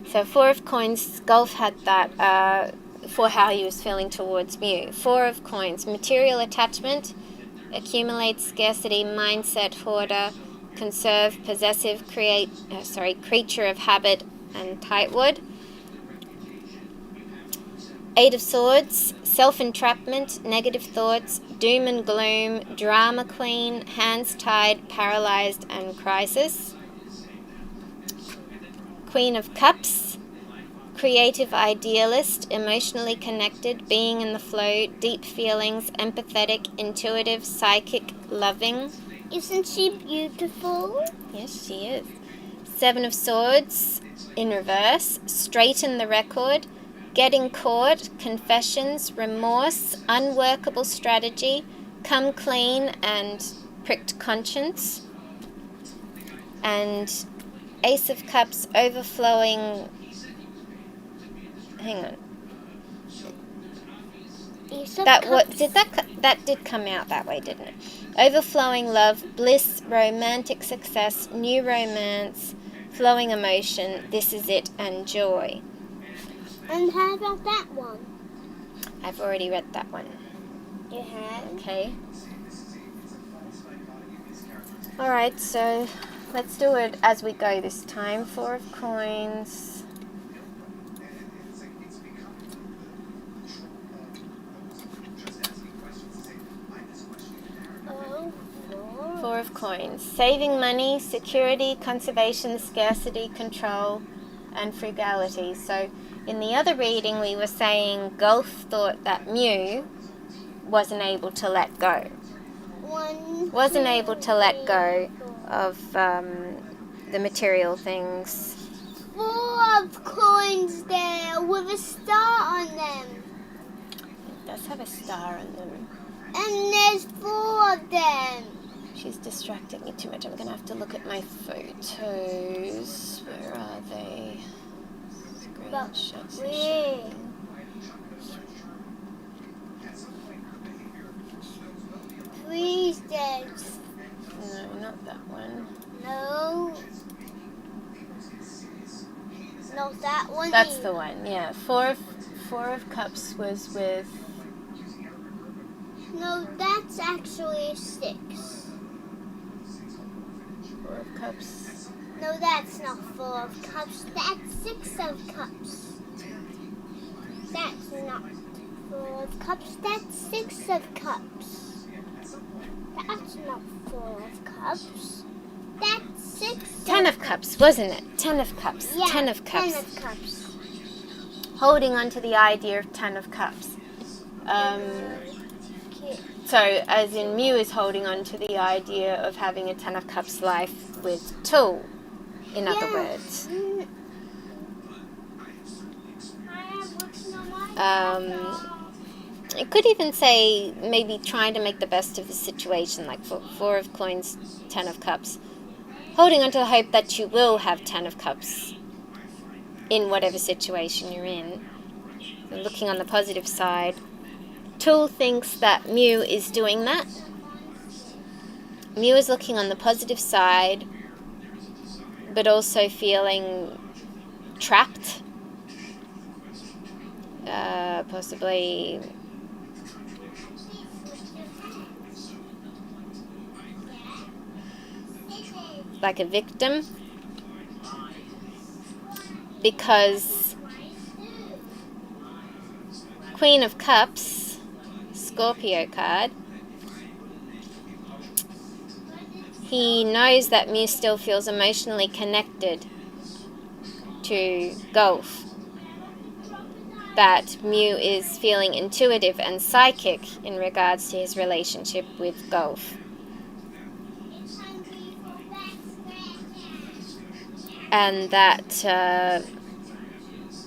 So 4 of Coins, Golf had that for how he was feeling towards Mew. 4 of Coins, material attachment, accumulate, scarcity, mindset, hoarder, conserve, possessive, creature of habit, and tightwood. 8 of Swords, self-entrapment, negative thoughts, doom and gloom, drama queen, hands tied, paralyzed, and crisis. Queen of Cups, creative idealist, emotionally connected, being in the flow, deep feelings, empathetic, intuitive, psychic, loving. Isn't she beautiful? Yes, she is. 7 of Swords in reverse, straighten the record, getting caught, confessions, remorse, unworkable strategy, come clean, and pricked conscience. And Ace of Cups overflowing. Hang on. That did come out that way, didn't it? Overflowing love, bliss, romantic success, new romance, flowing emotion, this is it, and joy. And how about that one? I've already read that one. You have? Okay. Alright, so let's do it as we go this time. 4 of coins. Four of coins. Saving money, security, conservation, scarcity, control, and frugality. So in the other reading we were saying Gulf thought that Mew wasn't able to let go. Wasn't able to let go of the material things. 4 of coins there with a star on them. It does have a star on them. And there's 4 of them. She's distracting me too much. I'm going to have to look at my photos. Where are they? Screenshots. Where? Please, Dad. No, not that one. No. Not that one. That's the one, yeah. Four of Cups was with... No, that's actually a 6. 4 of Cups. No, that's not 4 of Cups. That's 6 of Cups. That's not 4 of Cups. That's 6 of Cups. That's not 4 of Cups. That's 6. 10 of Cups, wasn't it? 10 of Cups. Yeah, 10 of Cups. 10 of Cups. Holding on to the idea of 10 of Cups. So, as in Mew is holding on to the idea of having a 10 of Cups life with Tool, in other words. It could even say maybe trying to make the best of the situation, like 4 of Coins, 10 of Cups. Holding on to the hope that you will have 10 of Cups in whatever situation you're in. And looking on the positive side, Tool thinks that Mew is doing that. Mew is looking on the positive side, but also feeling trapped. Possibly like a victim, because Queen of Cups, Scorpio card, he knows that Mew still feels emotionally connected to Gulf, that Mew is feeling intuitive and psychic in regards to his relationship with Gulf. And that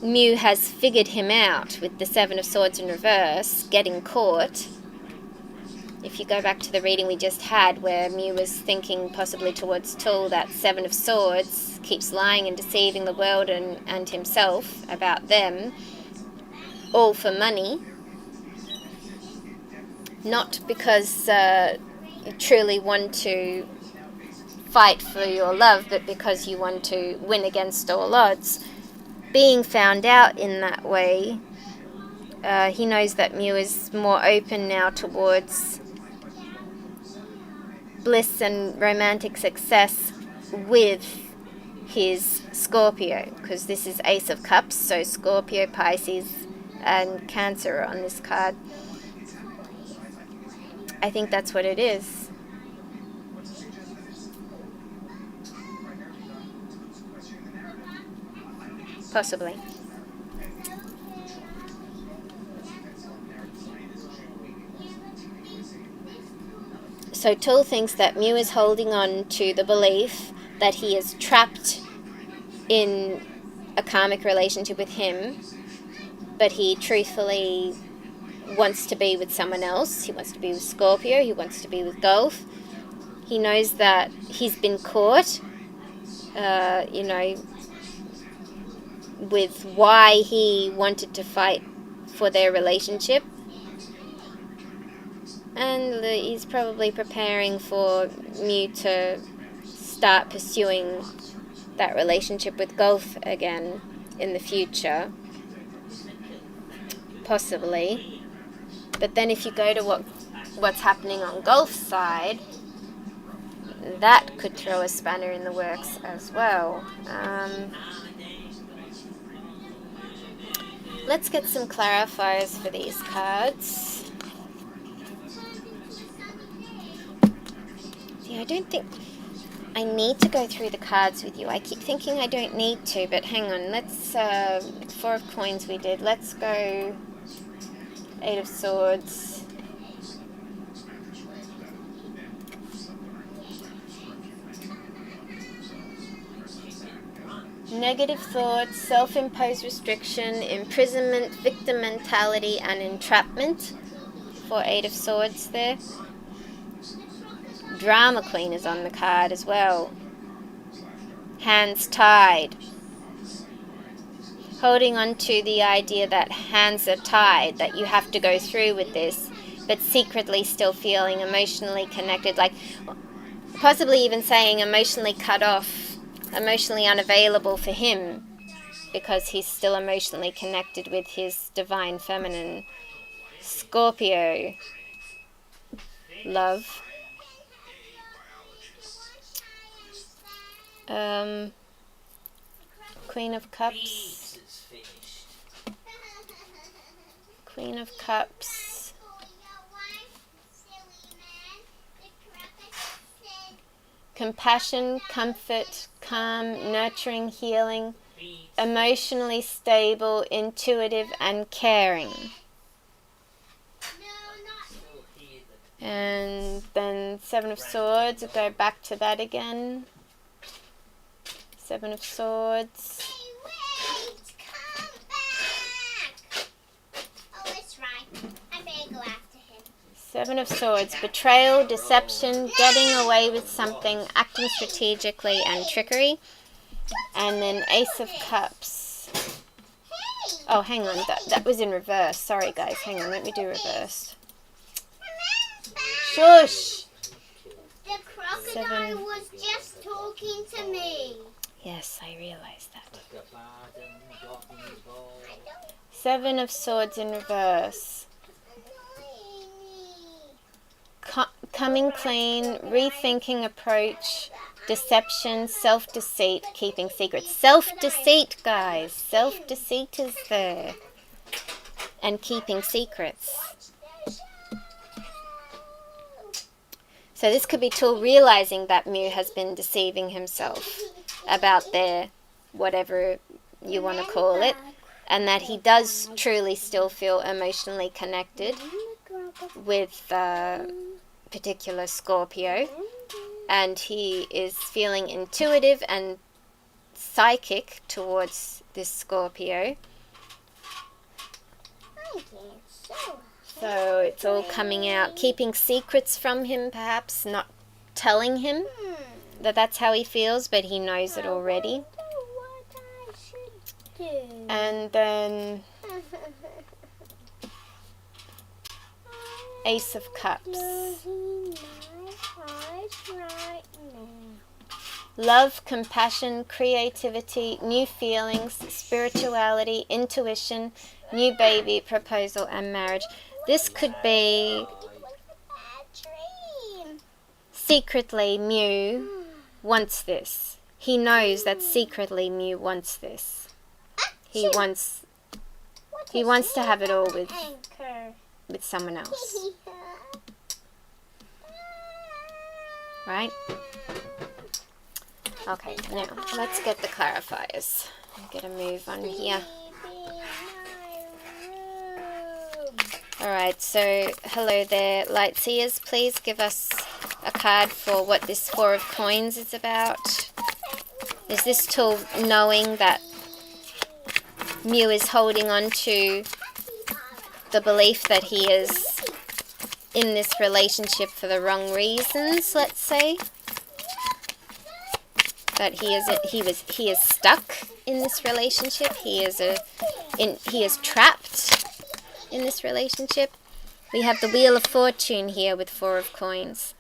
Mew has figured him out with the 7 of Swords in reverse, getting caught. If you go back to the reading we just had, where Mew was thinking possibly towards Tool, that 7 of Swords keeps lying and deceiving the world and himself about them, all for money. Not because you truly want to fight for your love, but because you want to win against all odds. Being found out in that way, he knows that Mew is more open now towards bliss and romantic success with his Scorpio, because this is Ace of Cups, so Scorpio, Pisces, and Cancer are on this card. I think that's what it is. Possibly. So Tool thinks that Mew is holding on to the belief that he is trapped in a karmic relationship with him, but he truthfully wants to be with someone else. He wants to be with Scorpio, he wants to be with Gulf. He knows that he's been caught you know, with why he wanted to fight for their relationship. And he's probably preparing for Mew to start pursuing that relationship with Gulf again in the future. Possibly. But then if you go to what's happening on Gulf's side, that could throw a spanner in the works as well. Let's get some clarifiers for these cards. See, I don't think I need to go through the cards with you. I keep thinking I don't need to, but hang on. Let's, 4 of coins we did. Let's go 8 of swords. Negative thoughts, self-imposed restriction, imprisonment, victim mentality, and entrapment for 8 of swords there. Drama queen is on the card as well. Hands tied. Holding on to the idea that hands are tied, that you have to go through with this, but secretly still feeling emotionally connected, like possibly even saying emotionally cut off, emotionally unavailable for him, because he's still emotionally connected with his divine feminine. Scorpio. Love. Queen of Cups. Queen of Cups. Compassion, comfort, calm, nurturing, healing, emotionally stable, intuitive, and caring. And then 7 of Swords, we'll go back to that again. 7 of Swords. Hey, wait, come back. Oh, it's right. I better go after him. 7 of Swords, betrayal, deception, getting away with something, acting strategically, and trickery. And then Ace of Cups. Oh, hang on, that was in reverse. Sorry, guys, hang on, let me do reverse. Shush! The crocodile was just talking to me. Yes, I realize that. 7 of Swords in reverse. Coming clean, rethinking approach, deception, self-deceit, keeping secrets. Self-deceit, guys. Self-deceit is there. And keeping secrets. So this could be Tool realizing that Mew has been deceiving himself about their, whatever you want to call it, and that he does truly still feel emotionally connected with particular Scorpio, and he is feeling intuitive and psychic towards this Scorpio. So it's all coming out, keeping secrets from him, perhaps not telling him that that's how he feels, but he knows it already. And then Ace of Cups. Love, compassion, creativity, new feelings, spirituality, intuition, new baby, proposal, and marriage. This could be secretly Mew wants this. He knows that secretly Mew wants this. He wants to have it all with someone else. Right? Okay, now let's get the clarifiers. Get a move on here. Alright, so hello there, Lightseers. Please give us a card for what this 4 of coins is about. Is this Tool knowing that Mew is holding on to the belief that he is in this relationship for the wrong reasons, let's say? that he is stuck in this relationship. He is trapped in this relationship. We have the Wheel of Fortune here with 4 of Coins.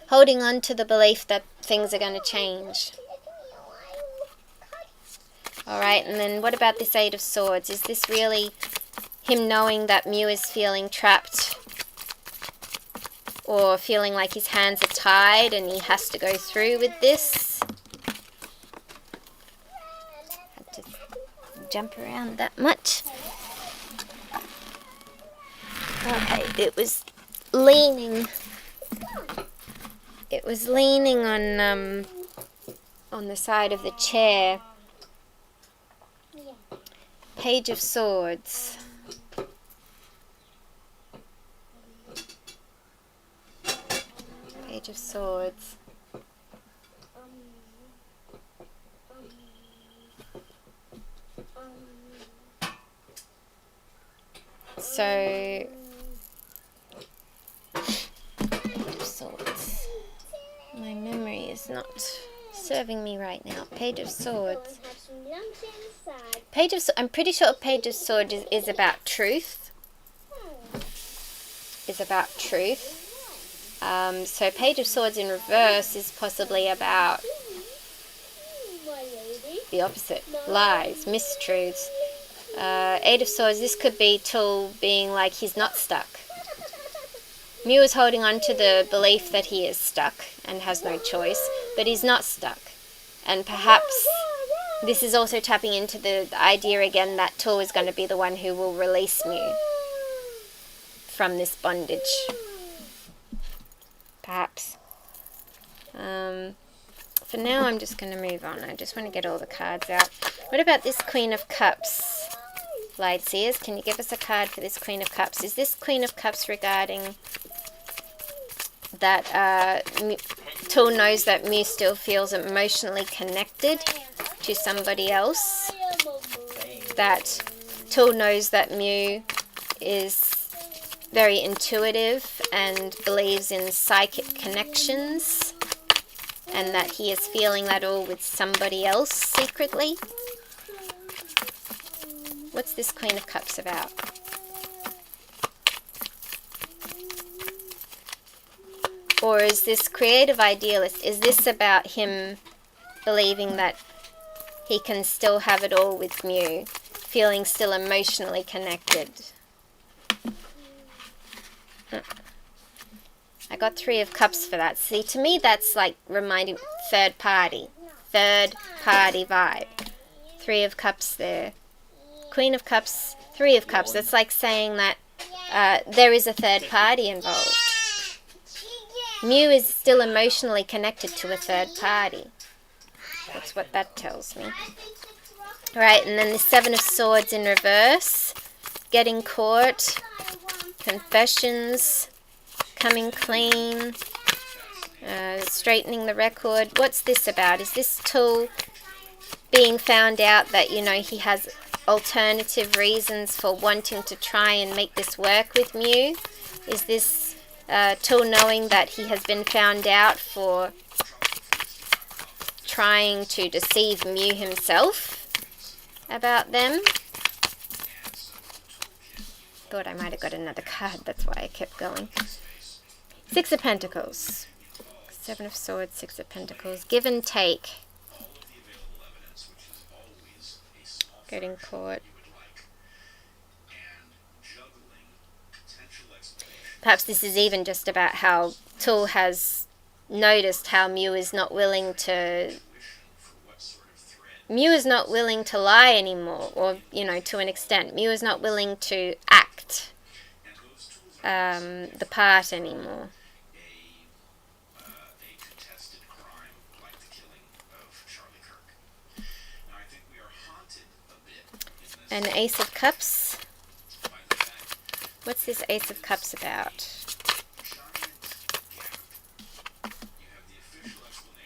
Holding on to the belief that things are going to change. Alright, and then what about this 8 of Swords? Is this really him knowing that Mew is feeling trapped? Or feeling like his hands are tied and he has to go through with this? Had to jump around that much. Okay, it was leaning on the side of the chair. Page of Swords. Page of Swords. So, Page of Swords. My memory is not serving me right now. Page of Swords. I'm pretty sure Page of Swords is about truth. Is about truth. So Page of Swords in reverse is possibly about the opposite. Lies, mistruths. 8 of Swords, this could be Tool being like he's not stuck. Mew is holding on to the belief that he is stuck and has no choice, but he's not stuck. And perhaps this is also tapping into the idea again that Tool is going to be the one who will release Mew from this bondage. Perhaps. For now, I'm just going to move on. I just want to get all the cards out. What about this Queen of Cups? Lightseers, can you give us a card for this Queen of Cups? Is this Queen of Cups regarding that Tool knows that Mew still feels emotionally connected to somebody else? That Tool knows that Mew is very intuitive and believes in psychic connections, and that he is feeling that all with somebody else secretly? What's this Queen of Cups about? Or is this creative idealist, is this about him believing that he can still have it all with Mew, feeling still emotionally connected? I got 3 of Cups for that. See, to me that's like reminding third party vibe. 3 of Cups there. Queen of Cups, 3 of Cups. That's like saying that there is a third party involved. Mew is still emotionally connected to a third party. That's what that tells me. Alright, and then the 7 of Swords in reverse. Getting caught. Confessions. Coming clean. Straightening the record. What's this about? Is this Tool being found out that, you know, he has alternative reasons for wanting to try and make this work with Mew? Is this Tool knowing that he has been found out for trying to deceive Mew himself about them? Thought I might have got another card, that's why I kept going. 6 of Pentacles. 7 of Swords, 6 of Pentacles. Give and take. Getting caught. Perhaps this is even just about how Tool has noticed how Mew is not willing to lie anymore, or, you know, to an extent. Mew is not willing to act the part anymore. An Ace of Cups. What's this Ace of Cups about?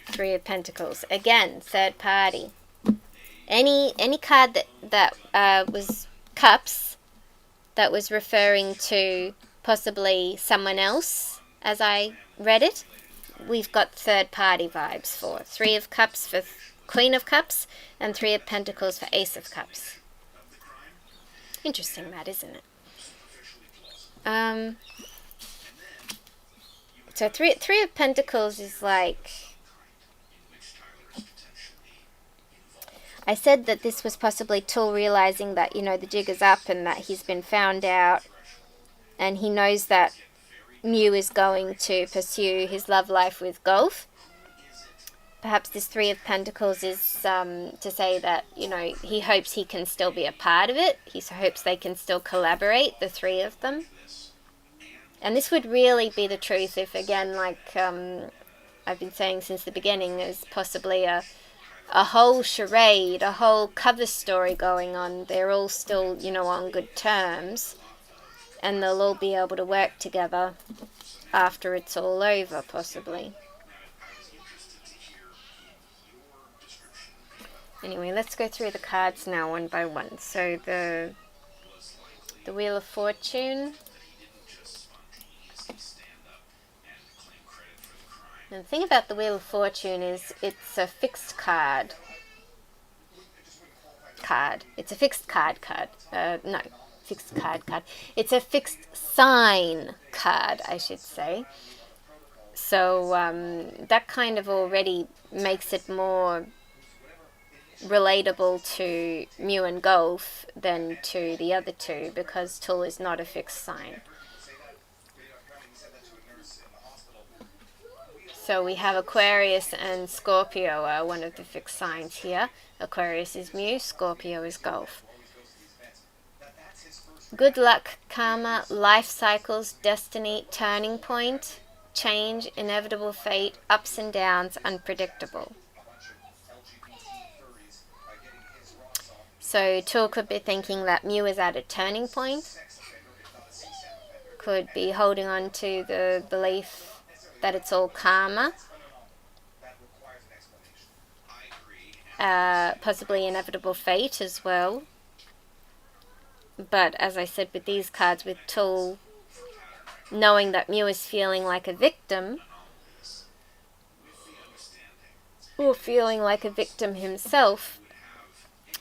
3 of Pentacles. Again, third party. Any card that was cups, that was referring to possibly someone else, as I read it, we've got third party vibes for. 3 of Cups for Queen of Cups, and 3 of Pentacles for Ace of Cups. Interesting that, isn't it? So three of Pentacles is like, I said that this was possibly Tool realizing that, you know, the jig is up and that he's been found out, and he knows that Mew is going to pursue his love life with Gulf. Perhaps this 3 of Pentacles is to say that, you know, he hopes he can still be a part of it. He hopes they can still collaborate, the 3 of them. And this would really be the truth if, again, like I've been saying since the beginning, there's possibly a whole charade, a whole cover story going on. They're all still, you know, on good terms, and they'll all be able to work together after it's all over, possibly. Anyway, let's go through the cards now one by one. So the Wheel of Fortune. And the thing about the Wheel of Fortune is it's a fixed card. It's a fixed card. No, fixed card. It's a fixed sign card, I should say. So that kind of already makes it more relatable to Mew and Gulf than to the other two, because Tool is not a fixed sign. So we have Aquarius and Scorpio are one of the fixed signs here. Aquarius is Mew, Scorpio is Gulf. Good luck, karma, life cycles, destiny, turning point, change, inevitable fate, ups and downs, unpredictable. So Tool could be thinking that Mew is at a turning point, could be holding on to the belief that it's all karma, possibly inevitable fate as well. But as I said with these cards, with Tool knowing that Mew is feeling like a victim, or feeling like a victim himself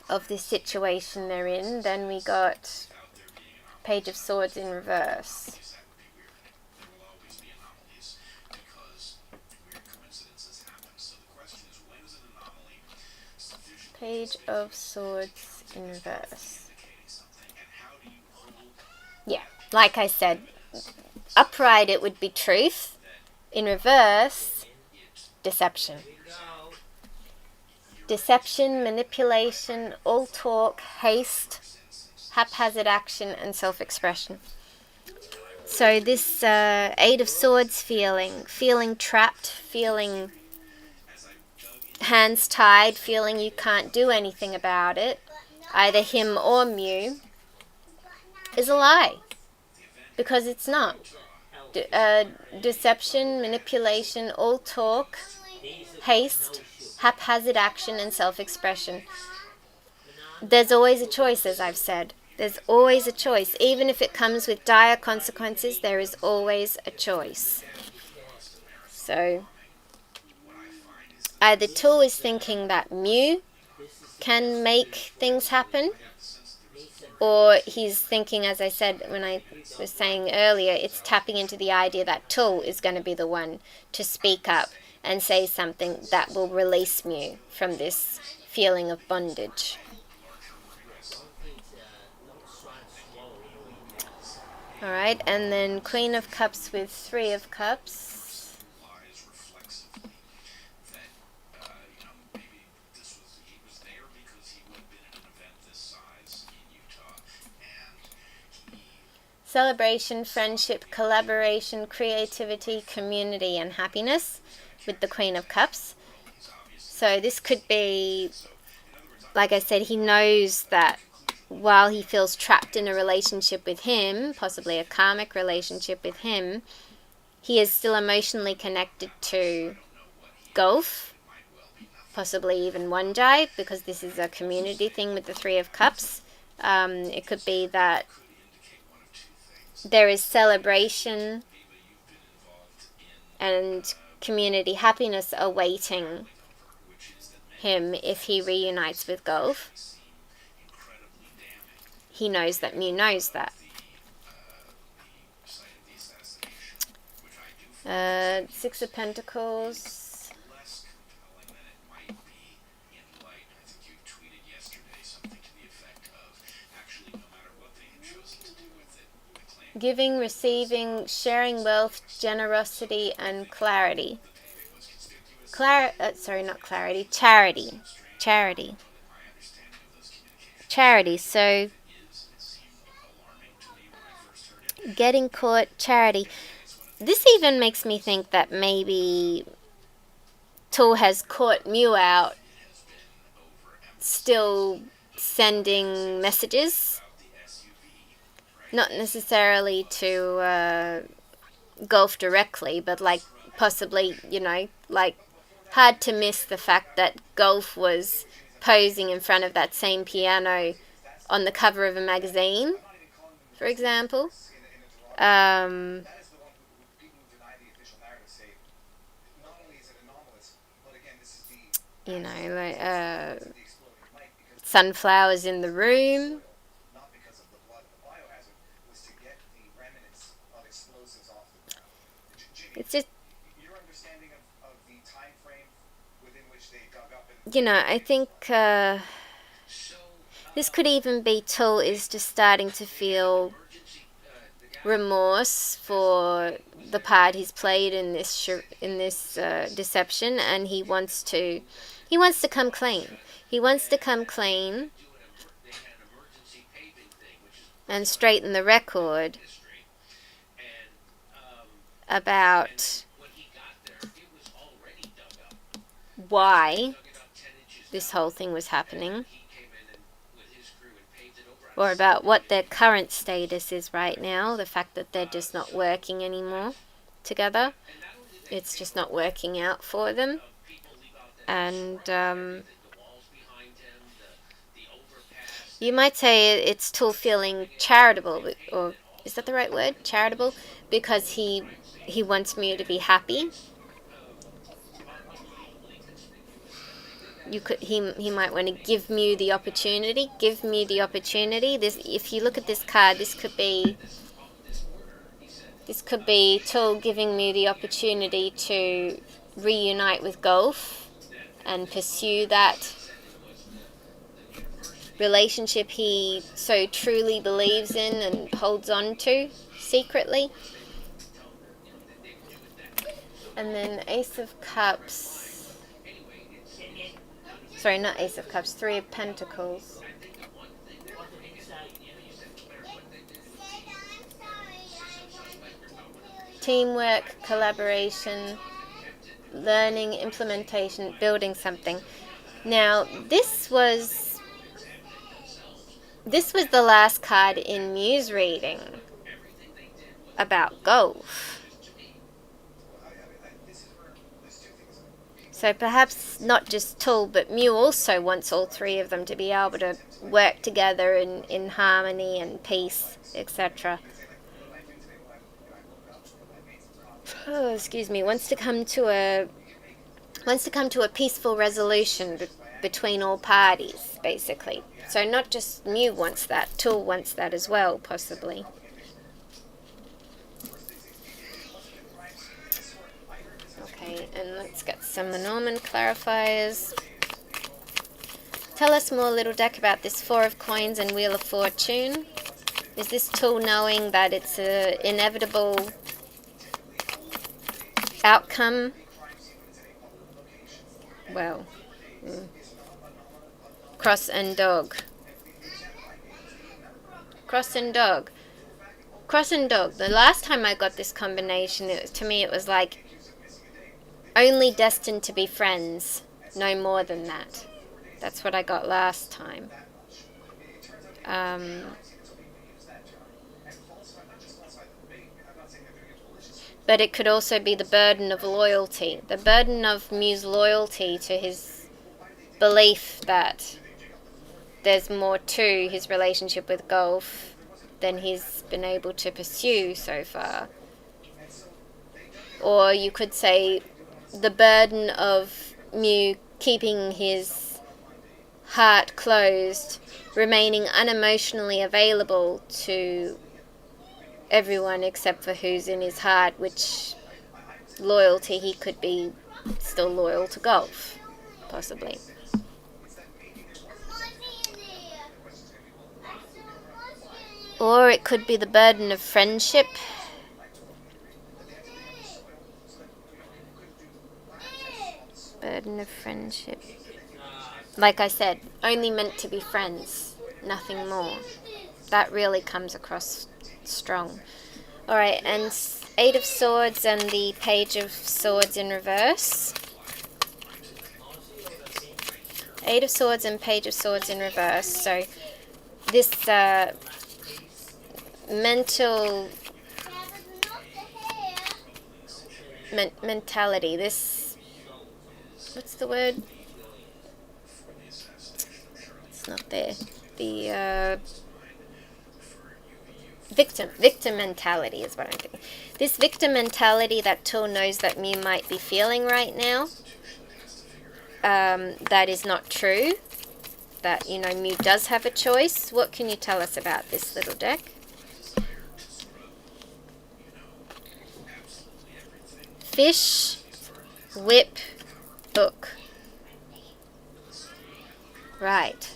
of this situation they're in, then we got Page of Swords in reverse. Page of Swords in reverse. Yeah, like I said, upright it would be truth. In reverse, deception. Deception, manipulation, all talk, haste, haphazard action, and self-expression. So this 8 of Swords feeling trapped, feeling hands tied, feeling you can't do anything about it, either him or Mew, is a lie. Because it's not. Deception, manipulation, all talk, haste, haphazard action, and self-expression. There's always a choice, as I've said. There's always a choice. Even if it comes with dire consequences, there is always a choice. So either Tool is thinking that Mew can make things happen, or he's thinking, as I said when I was saying earlier, it's tapping into the idea that Tool is going to be the one to speak up and say something that will release Mew from this feeling of bondage. Alright, and then Queen of Cups with 3 of Cups. Celebration, friendship, collaboration, creativity, community, and happiness with the Queen of Cups. So this could be, like I said, he knows that while he feels trapped in a relationship with him, possibly a karmic relationship with him, he is still emotionally connected to Gulf, possibly even Waanjai, because this is a community thing with the 3 of Cups. It could be that there is celebration and community happiness awaiting him if he reunites with Golf. He knows that Mew knows that. Six of Pentacles. Giving, receiving, sharing wealth, generosity, and clarity. Charity. So, getting caught, charity. This even makes me think that maybe Tool has caught Mew out still sending messages. Not necessarily to Golf directly, but like possibly, like hard to miss the fact that Golf was posing in front of that same piano on the cover of a magazine, for example. Sunflowers in the room. It's just, I think this could even be Tool is just starting to feel remorse for the part he's played in this deception, and he wants to come clean. He wants to come clean and straighten the record about why this whole thing was happening, or about what their current status is right now, the fact that they're just not working anymore together. It's just not working out for them. And you might say it's Tool feeling charitable, or is that the right word? Charitable? Because he wants Mew to be happy. He might want to give Mew the opportunity. This, if you look at this card, this could be Tool giving Mew the opportunity to reunite with Golf and pursue that relationship he so truly believes in and holds on to secretly. And then Ace of Cups. Sorry, not Ace of Cups, Three of Pentacles. Teamwork, collaboration, learning, implementation, building something. Now, this was the last card in Mew's reading about Golf. So perhaps not just Tool, but Mew also wants all three of them to be able to work together in harmony and peace, etc. Oh, excuse me. Wants to come to a peaceful resolution between all parties, basically. So not just Mew wants that, Tool wants that as well, possibly. Okay, and let's get some Lenormand clarifiers. Tell us more, Little Deck, about this Four of Coins and Wheel of Fortune. Is this Tool knowing that it's an inevitable outcome? Well, Cross and Dog. Cross and Dog. Cross and Dog. The last time I got this combination, to me it was like only destined to be friends, no more than that. That's what I got last time. But it could also be the burden of loyalty. The burden of Mew's loyalty to his belief that there's more to his relationship with Golf than he's been able to pursue so far. Or you could say the burden of Mew keeping his heart closed, remaining unemotionally available to everyone except for who's in his heart, which loyalty he could be still loyal to golf, possibly. Or it could be the burden of friendship. Burden of friendship. Like I said, only meant to be friends, nothing more. That really comes across strong. Alright, and Eight of Swords and the Page of Swords in reverse. Eight of Swords and Page of Swords in reverse. So this mental mentality, this, what's the word? It's not there. The victim mentality is what I'm thinking. This victim mentality that Tool knows that Mew might be feeling right now, that is not true. That, you know, Mew does have a choice. What can you tell us about this little deck? Fish, whip, book. Right.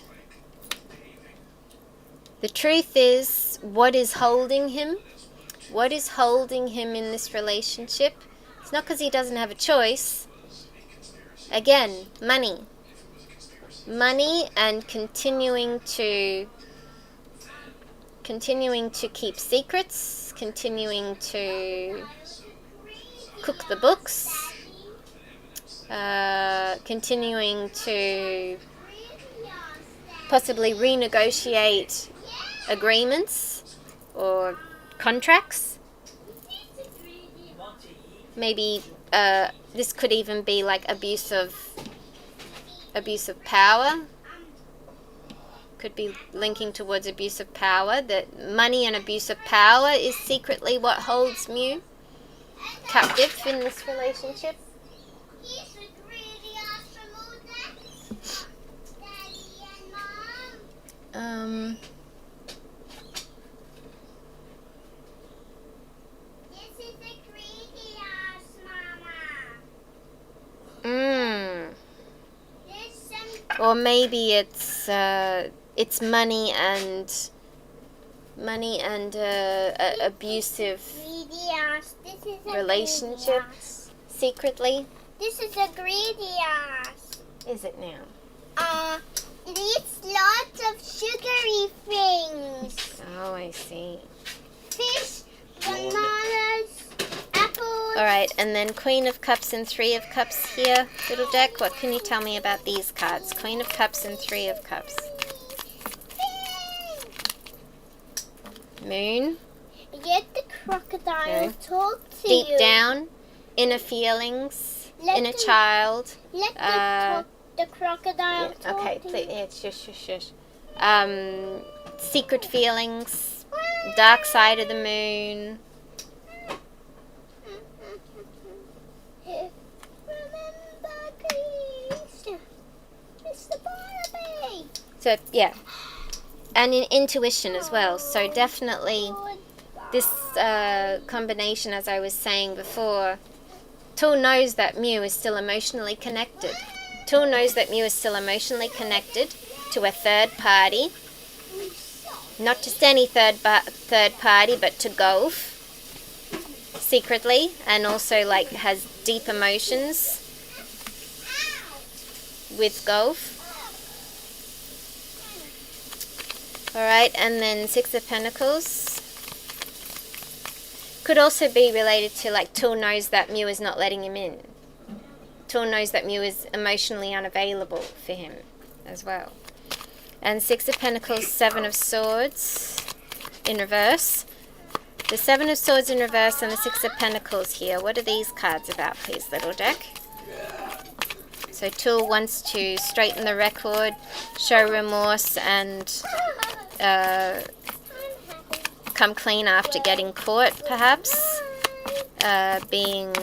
The truth is, what is holding him? What is holding him in this relationship? It's not because he doesn't have a choice. Again, money. Money and continuing to keep secrets, continuing to cook the books, continuing to possibly renegotiate agreements or contracts. Maybe this could even be like abuse of power. Could be linking towards abuse of power. That money and abuse of power is secretly what holds Mew captive in this relationship. Or maybe it's money and abusive relationship secretly. This is a greedy ass. Is it now? It eats lots of sugary things. Oh, I see. Fish, bananas, apples. Alright, and then Queen of Cups and Three of Cups here, little deck. What can you tell me about these cards? Queen of Cups and Three of Cups. Moon. Get the crocodile talk to Deep you. down, inner feelings, inner child. Let the crocodile talk okay, to please, you. yeah, shush. Secret feelings, dark side of the moon. Remember, please, Mr. Barnaby. So, yeah. And in intuition as well. So definitely this combination, as I was saying before, Tool knows that Mew is still emotionally connected. Tool knows that Mew is still emotionally connected to a third party. Not just any third party, but to Golf. Secretly. And also like has deep emotions with Golf. Alright, and then Six of Pentacles. Could also be related to like Tool knows that Mew is not letting him in. Tool knows that Mew is emotionally unavailable for him as well. And Six of Pentacles, Seven of Swords in reverse. The Seven of Swords in reverse and the Six of Pentacles here. What are these cards about, please, little deck? So Tool wants to straighten the record, show remorse, and come clean after getting caught, perhaps. Being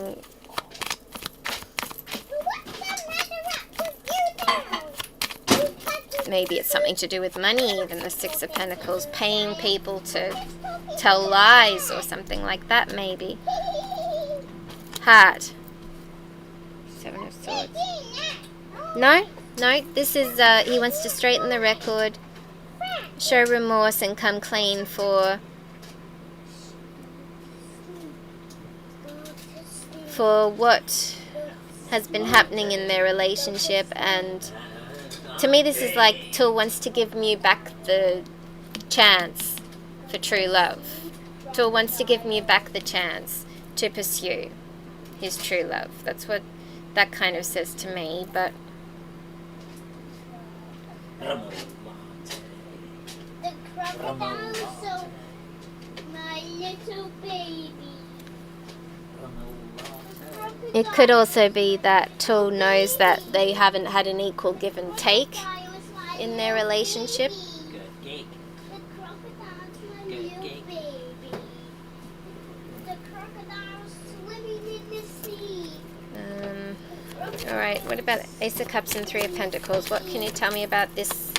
maybe it's something to do with money, even the Six of Pentacles, paying people to tell lies or something like that, maybe. Heart. Seven of Swords. No, this is, he wants to straighten the record, show remorse, and come clean for what has been happening in their relationship. And to me, this is like Till wants to give Mew back the chance for true love. Till wants to give Mew back the chance to pursue his true love. That's what that kind of says to me. But The crocodile, so my little baby. it could also be that Till knows that they haven't had an equal give and take in their relationship. The crocodile's my little baby. The crocodile's swimming in the sea. Alright, what about Ace of Cups and Three of Pentacles? What can you tell me about this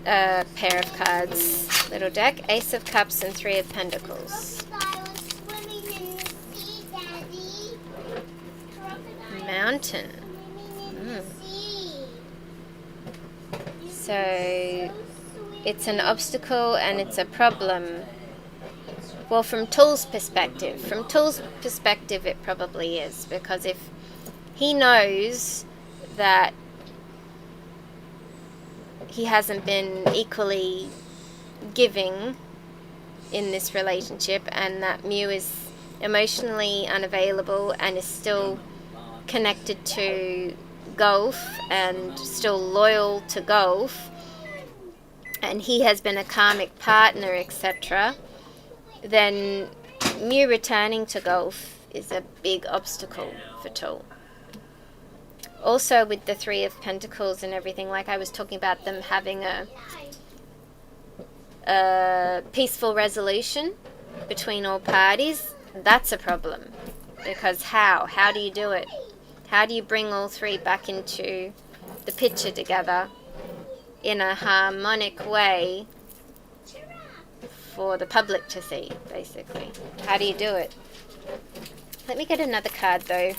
pair of cards, little deck? Ace of Cups and Three of Pentacles. Crocodile's swimming in the sea, Daddy. Crocodile's Mountain. swimming in the sea. So it's an obstacle and it's a problem. Well, from Till's perspective, it probably is, because if he knows that he hasn't been equally giving in this relationship, and that Mew is emotionally unavailable and is still connected to Gulf and still loyal to Gulf, and he has been a karmic partner, etc., then Mew returning to Gulf is a big obstacle for Till. Also, with the Three of Pentacles and everything, like I was talking about them having a peaceful resolution between all parties, that's a problem. Because how? How do you do it? How do you bring all three back into the picture together in a harmonic way for the public to see, basically? How do you do it? Let me get another card, though.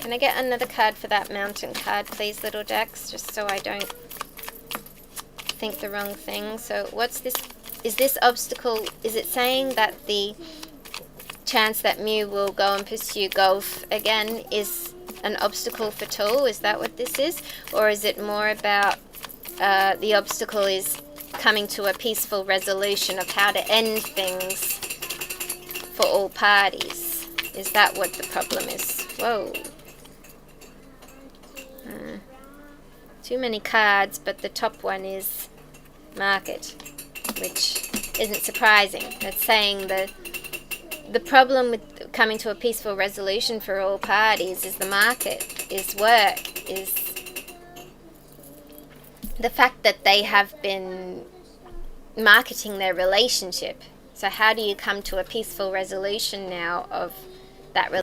Can I get another card for that mountain card, please, little decks? Just so I don't think the wrong thing. So what's this? Is this obstacle, is it saying that the chance that Mew will go and pursue Gulf again is an obstacle for Till? Is that what this is? Or is it more about the obstacle is coming to a peaceful resolution of how to end things for all parties? Is that what the problem is? Whoa. Too many cards, but the top one is market, which isn't surprising. It's saying the problem with coming to a peaceful resolution for all parties is the market, is work, is the fact that they have been marketing their relationship. So how do you come to a peaceful resolution now of that relationship?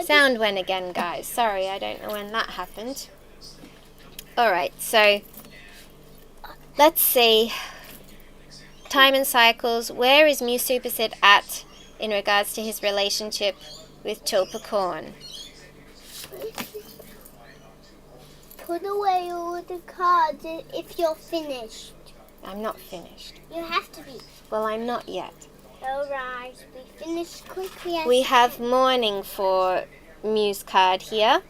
Sound went again, guys. Sorry, I don't know when that happened. Alright, so let's see. Time and cycles. Where is Mew Superset at in regards to his relationship with Tulpacorn? Put away all the cards if you're finished. I'm not finished. You have to be. Well, I'm not yet. Alright, we finish quickly. We have morning for Mew's card here.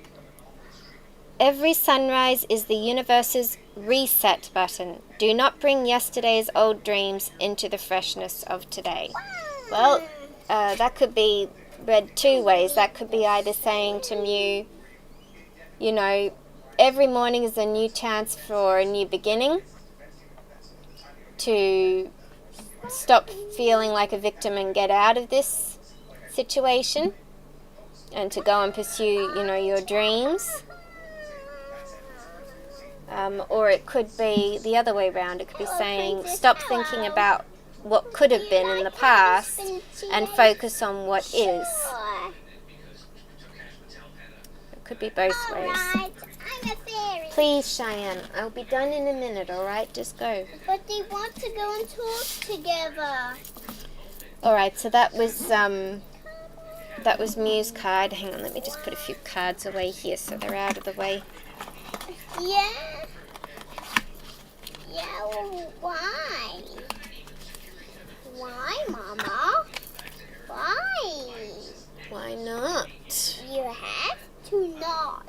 Every sunrise is the universe's reset button. Do not bring yesterday's old dreams into the freshness of today. Well, that could be read two ways. That could be either saying to Mew, you know, every morning is a new chance for a new beginning, to stop feeling like a victim and get out of this situation, and to go and pursue, you know, your dreams. Or it could be the other way around. It could be saying, stop thinking about what could have been in the past and focus on what is. It could be both ways. Alright, I'm a fairy. Please, Cheyenne, I'll be done in a minute, alright? Just go. But they want to go and talk together. Alright, so that was Mew's card. Hang on, let me just put a few cards away here so they're out of the way. Yeah. Yeah, well, why? Why, Mama? Why? Why not? You have to not.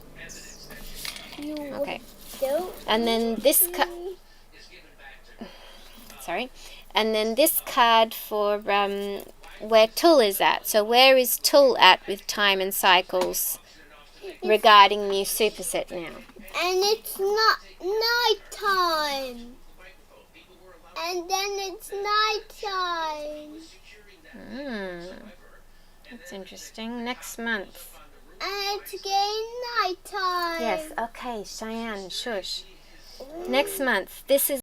You Okay. don't. And then this And then this card for where Tul is at. So where is Tul at with time and cycles regarding Mew Superset now? And it's not nighttime. And then it's nighttime. That's interesting. Next month. And it's again nighttime. Yes, okay, Cheyenne, shush. Next month. This is